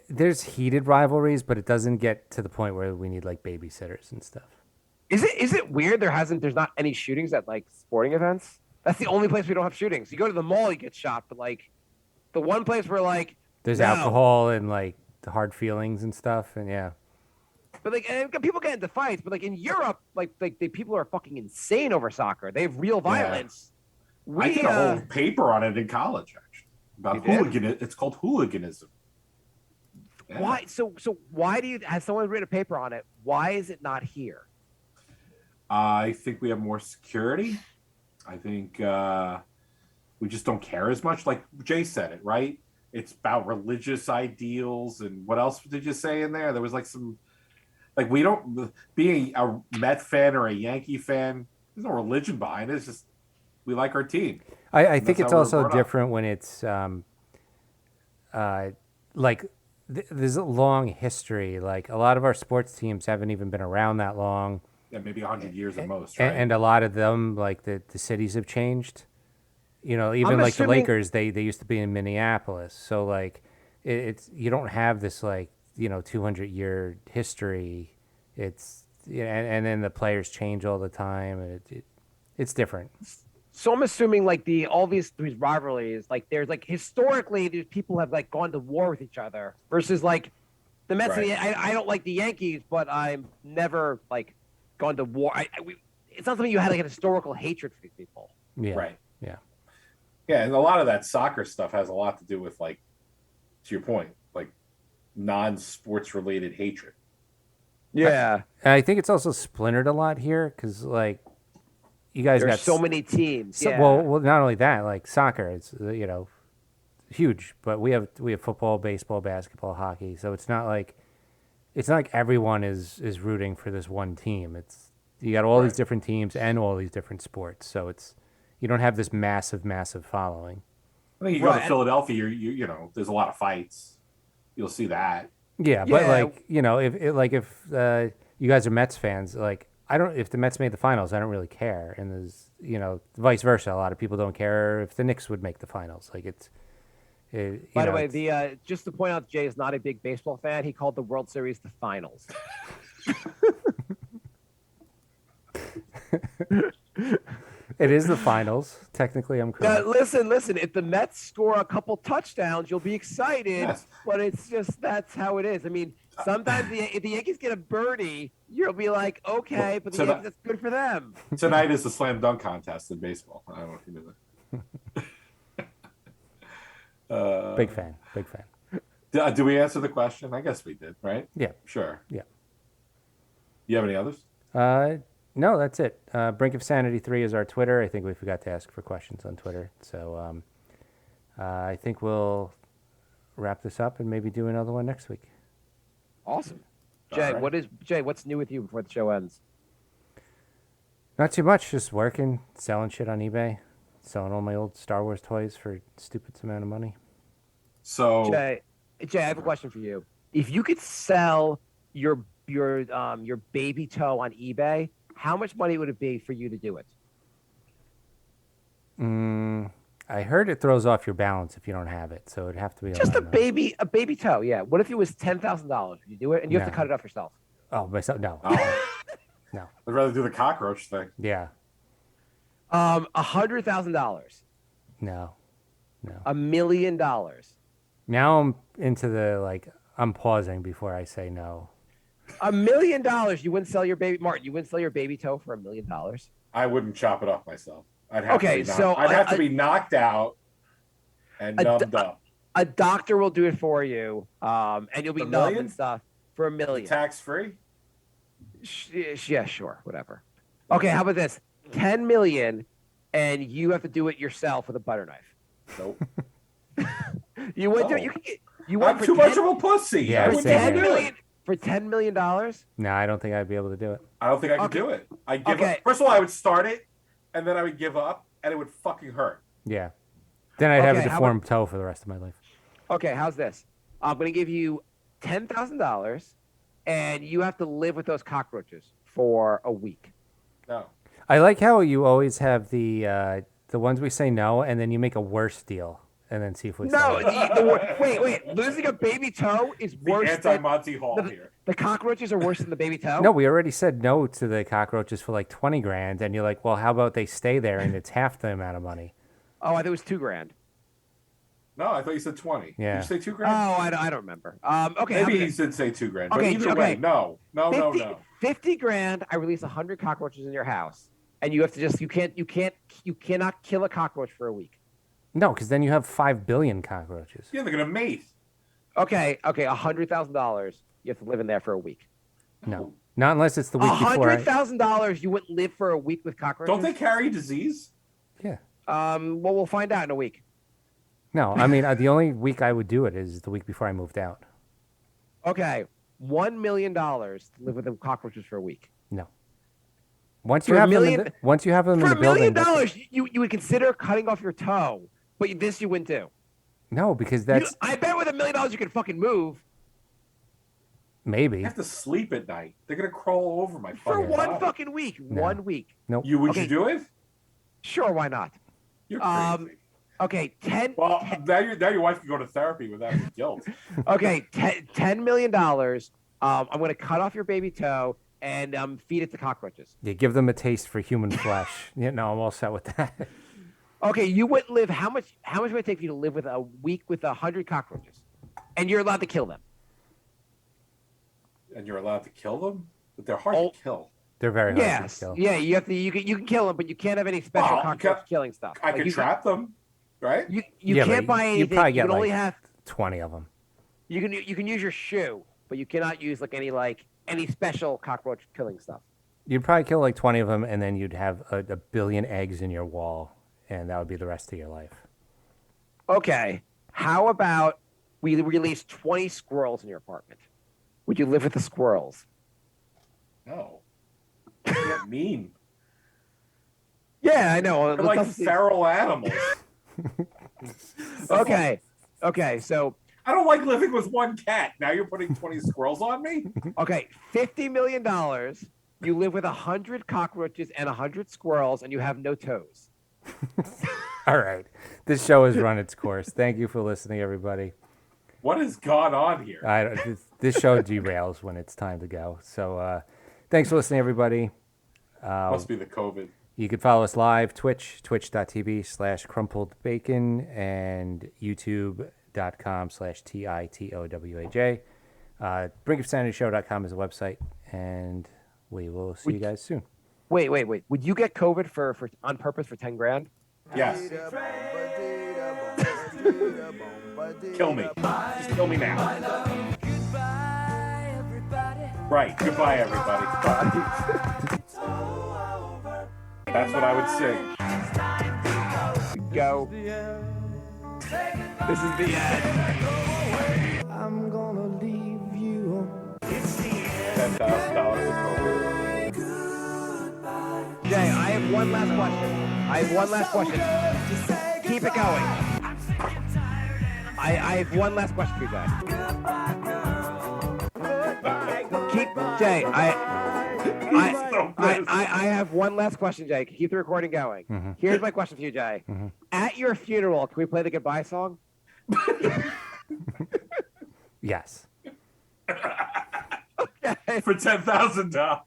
Speaker 3: there's heated rivalries, but it doesn't get to the point where we need like babysitters and stuff.
Speaker 4: Is it weird there's not any shootings at like sporting events? That's the only place we don't have shootings. You go to the mall, you get shot, but like the one place where like
Speaker 3: there's
Speaker 4: no.
Speaker 3: alcohol and like the hard feelings and stuff, and yeah.
Speaker 4: But like, and people get into fights, but like in Europe, the people are fucking insane over soccer. They have real violence.
Speaker 5: Yeah. I did a whole paper on it in college, actually, about hooliganism. It's called hooliganism. Yeah.
Speaker 4: Why? So why has someone written a paper on it? Why is it not here?
Speaker 5: I think we have more security. I think we just don't care as much. Like Jay said it, right? It's about religious ideals. And what else did you say in there? There was like some, like, we don't, being a Met fan or a Yankee fan, there's no religion behind it. It's just, we like our team.
Speaker 3: I think it's also different when it's there's a long history. Like, a lot of our sports teams haven't even been around that long.
Speaker 5: Yeah, maybe 100 years at most, right?
Speaker 3: And a lot of them, like the cities have changed. You know, even like the Lakers, they used to be in Minneapolis. So like, it's you don't have this like 200-year history. It's and then the players change all the time, and it's different.
Speaker 4: So I'm assuming like all these rivalries, like there's like historically these people have like gone to war with each other versus like the Mets.
Speaker 5: Right.
Speaker 4: I don't like the Yankees, but I'm never like gone to war. It's not something you had like an historical hatred for these people.
Speaker 3: Yeah.
Speaker 5: Right.
Speaker 3: Yeah.
Speaker 5: Yeah, and a lot of that soccer stuff has a lot to do with, like, to your point, like non-sports related hatred.
Speaker 4: Yeah,
Speaker 3: and I think it's also splintered a lot here because like you guys
Speaker 4: there's
Speaker 3: got
Speaker 4: so many teams. Yeah.
Speaker 3: Well, not only that, like soccer, it's huge, but we have football, baseball, basketball, hockey. So it's not like everyone is rooting for this one team. It's you got all these different teams and all these different sports. So you don't have this massive following.
Speaker 5: I think you go to Philadelphia, you know, there's a lot of fights. You'll see that.
Speaker 3: Yeah, but like if you guys are Mets fans, like if the Mets made the finals, I don't really care. And there's vice versa. A lot of people don't care if the Knicks would make the finals. Like
Speaker 4: By the way, just to point out, Jay is not a big baseball fan. He called the World Series the finals.
Speaker 3: it is the finals. Technically, I'm correct.
Speaker 4: Listen. If the Mets score a couple touchdowns, you'll be excited.
Speaker 5: Yes.
Speaker 4: But it's just that's how it is. I mean, sometimes if the Yankees get a birdie, you'll be like, okay, but the Yankees, that's good for them.
Speaker 5: Tonight is the slam dunk contest in baseball. I don't know if you knew that.
Speaker 3: Big fan.
Speaker 5: Do we answer the question? I guess we did, right?
Speaker 3: Yeah.
Speaker 5: Sure.
Speaker 3: Yeah.
Speaker 5: You have any others?
Speaker 3: No, that's it. Brink of Sanity 3 is our Twitter. I think we forgot to ask for questions on Twitter. So I think we'll wrap this up and maybe do another one next week.
Speaker 4: Awesome. Jay,
Speaker 5: right.
Speaker 4: what's new with you before the show ends?
Speaker 3: Not too much. Just working, selling shit on eBay, selling all my old Star Wars toys for a stupid amount of money.
Speaker 5: So
Speaker 4: Jay, I have a question for you. If you could sell your baby toe on eBay, how much money would it be for you to do it?
Speaker 3: I heard it throws off your balance if you don't have it, so it'd have to be
Speaker 4: Just
Speaker 3: lot more.
Speaker 4: a baby toe. Yeah. What if it was $10,000? Would you do it, and you have to
Speaker 3: No.
Speaker 4: cut it off yourself?
Speaker 3: Oh, myself? No. No.
Speaker 5: I'd rather do the cockroach thing.
Speaker 3: Yeah.
Speaker 4: $100,000.
Speaker 3: No.
Speaker 4: $1 million.
Speaker 3: Now I'm into the I'm pausing before I say no.
Speaker 4: $1 million. You wouldn't sell your baby, Martin. You wouldn't sell your baby toe for $1 million.
Speaker 5: I wouldn't chop it off myself. I'd have
Speaker 4: Okay,
Speaker 5: to be
Speaker 4: so
Speaker 5: I'd have to be knocked out and numbed up.
Speaker 4: A doctor will do it for you, and you'll be
Speaker 5: $1
Speaker 4: numb
Speaker 5: million?
Speaker 4: and stuff for $1 million.
Speaker 5: Tax free?
Speaker 4: Yeah, sure, whatever. Okay, how about this? 10 million, and you have to do it yourself with a butter knife.
Speaker 5: Nope.
Speaker 4: You would do it. You want
Speaker 5: I'm too much of a pussy.
Speaker 3: Yeah,
Speaker 5: I
Speaker 4: for
Speaker 5: wouldn't
Speaker 3: same
Speaker 4: $10
Speaker 5: do
Speaker 3: here.
Speaker 4: million
Speaker 5: it.
Speaker 4: for $10 million?
Speaker 3: No, I don't think I'd be able to do it.
Speaker 5: I don't think I could
Speaker 4: Okay.
Speaker 5: do it. I'd give
Speaker 4: Okay.
Speaker 5: up. First of all, I would start it, and then I would give up, and it would fucking hurt.
Speaker 3: Yeah. Then I'd have a
Speaker 4: Okay, how
Speaker 3: deformed toe for the rest of my life.
Speaker 4: Okay, how's this? I'm going to give you $10,000, and you have to live with those cockroaches for a week.
Speaker 5: No.
Speaker 3: I like how you always have the ones we say no, and then you make a worse deal, and then see if we
Speaker 4: No,
Speaker 3: say it.
Speaker 4: wait. Losing a baby toe is
Speaker 5: The
Speaker 4: worse
Speaker 5: anti-Monty Hall
Speaker 4: than
Speaker 5: here.
Speaker 4: the cockroaches are worse than the baby toe.
Speaker 3: No, we already said no to the cockroaches for like 20 grand, and you're like, well, how about they stay there and it's half the amount of money?
Speaker 4: Oh, I thought it was $2,000.
Speaker 5: No, I thought you said 20.
Speaker 3: Yeah.
Speaker 5: Did you say 2
Speaker 4: Oh,
Speaker 5: grand?
Speaker 4: I don't remember. Okay, how
Speaker 5: Maybe
Speaker 4: about
Speaker 5: he
Speaker 4: this?
Speaker 5: did say 2 grand. But
Speaker 4: Okay,
Speaker 5: either
Speaker 4: okay.
Speaker 5: way, no.
Speaker 4: 50 grand. I release 100 cockroaches in your house, and you have to just you cannot kill a cockroach for a week.
Speaker 3: No, because then you have 5 billion cockroaches.
Speaker 5: Yeah, they're gonna mate.
Speaker 4: Okay, $100,000. You have to live in there for a week.
Speaker 3: No, not unless it's the week before.
Speaker 4: $100,000. You wouldn't live for a week with cockroaches.
Speaker 5: Don't they carry disease?
Speaker 3: Yeah.
Speaker 4: Well, we'll find out in a week.
Speaker 3: No, I mean the only week I would do it is the week before I moved out.
Speaker 4: Okay, $1 million to live with the cockroaches for a week.
Speaker 3: No. Once
Speaker 4: For
Speaker 3: you
Speaker 4: a
Speaker 3: have
Speaker 4: million-
Speaker 3: them, once you have them
Speaker 4: For
Speaker 3: in
Speaker 4: $1
Speaker 3: the building.
Speaker 4: million, you would consider cutting off your toe, but this you wouldn't do.
Speaker 3: No, because that's
Speaker 4: I bet with $1 million you could fucking move
Speaker 3: maybe.
Speaker 5: I have to sleep at night. They're gonna crawl over my
Speaker 4: for
Speaker 5: fucking
Speaker 4: one
Speaker 5: body.
Speaker 4: fucking week.
Speaker 3: No.
Speaker 4: 1 week.
Speaker 3: Nope.
Speaker 5: Would
Speaker 4: Okay.
Speaker 5: you do it?
Speaker 4: Sure, why not?
Speaker 5: You're crazy.
Speaker 4: Okay, 10.
Speaker 5: Well, now your wife can go to therapy without the guilt.
Speaker 4: Okay, $10 million. I'm going to cut off your baby toe and feed it to cockroaches.
Speaker 3: You give them a taste for human flesh. Yeah, no, I'm all set with that.
Speaker 4: Okay, you wouldn't live. How much would it take for you to live with a week with 100 cockroaches, and you're allowed to kill them?
Speaker 5: And you're allowed to kill them, but they're hard
Speaker 4: Oh.
Speaker 5: to kill.
Speaker 3: They're very hard
Speaker 4: Yes.
Speaker 3: to kill.
Speaker 4: Yeah, you have to. You can kill them, but you can't have any special
Speaker 5: Well,
Speaker 4: cockroach killing stuff.
Speaker 5: I
Speaker 4: Like,
Speaker 5: could
Speaker 4: you
Speaker 5: trap them, right?
Speaker 4: You
Speaker 3: Yeah,
Speaker 4: can't
Speaker 3: but
Speaker 4: buy
Speaker 3: you
Speaker 4: anything.
Speaker 3: probably
Speaker 4: You
Speaker 3: get,
Speaker 4: can only
Speaker 3: like,
Speaker 4: have.
Speaker 3: 20 of them.
Speaker 4: You can use your shoe, but you cannot use any special cockroach killing stuff.
Speaker 3: You'd probably kill like 20 of them, and then you'd have a billion eggs in your wall, and that would be the rest of your life.
Speaker 4: Okay, how about we release 20 squirrels in your apartment? Would you live with the squirrels?
Speaker 5: No. They're mean.
Speaker 4: Yeah, I know.
Speaker 5: They're like feral animals.
Speaker 4: Okay, so
Speaker 5: I don't like living with one cat. Now you're putting 20 squirrels on me?
Speaker 4: $50 million. You live with 100 cockroaches and 100 squirrels, and you have no toes.
Speaker 3: All right. This show has run its course. Thank you for listening, everybody.
Speaker 5: What has gone on here?
Speaker 3: This show derails when it's time to go. So thanks for listening, everybody.
Speaker 5: Must be the COVID.
Speaker 3: You can follow us live, twitch.tv/crumpledbacon and youtube.com/TITOWAJ. BrinkofSanityShow.com is a website, and we will see you guys soon.
Speaker 4: Wait. Would you get COVID for on purpose for 10 grand?
Speaker 5: Yes. Kill me. Just kill me now.
Speaker 1: Goodbye, everybody.
Speaker 5: Right. Goodbye, everybody. That's what I would sing.
Speaker 4: Go. This is the end.
Speaker 1: I'm gonna leave you.
Speaker 5: $10,000 of COVID.
Speaker 4: Jay, I have one last question. Keep it going. I have one last question for you guys. Jay, I have one last question, Jay. Keep the recording going.
Speaker 3: Mm-hmm.
Speaker 4: Here's my question for you, Jay.
Speaker 3: Mm-hmm.
Speaker 4: At your funeral, can we play the goodbye song?
Speaker 3: Yes.
Speaker 4: Okay.
Speaker 5: For $10,000.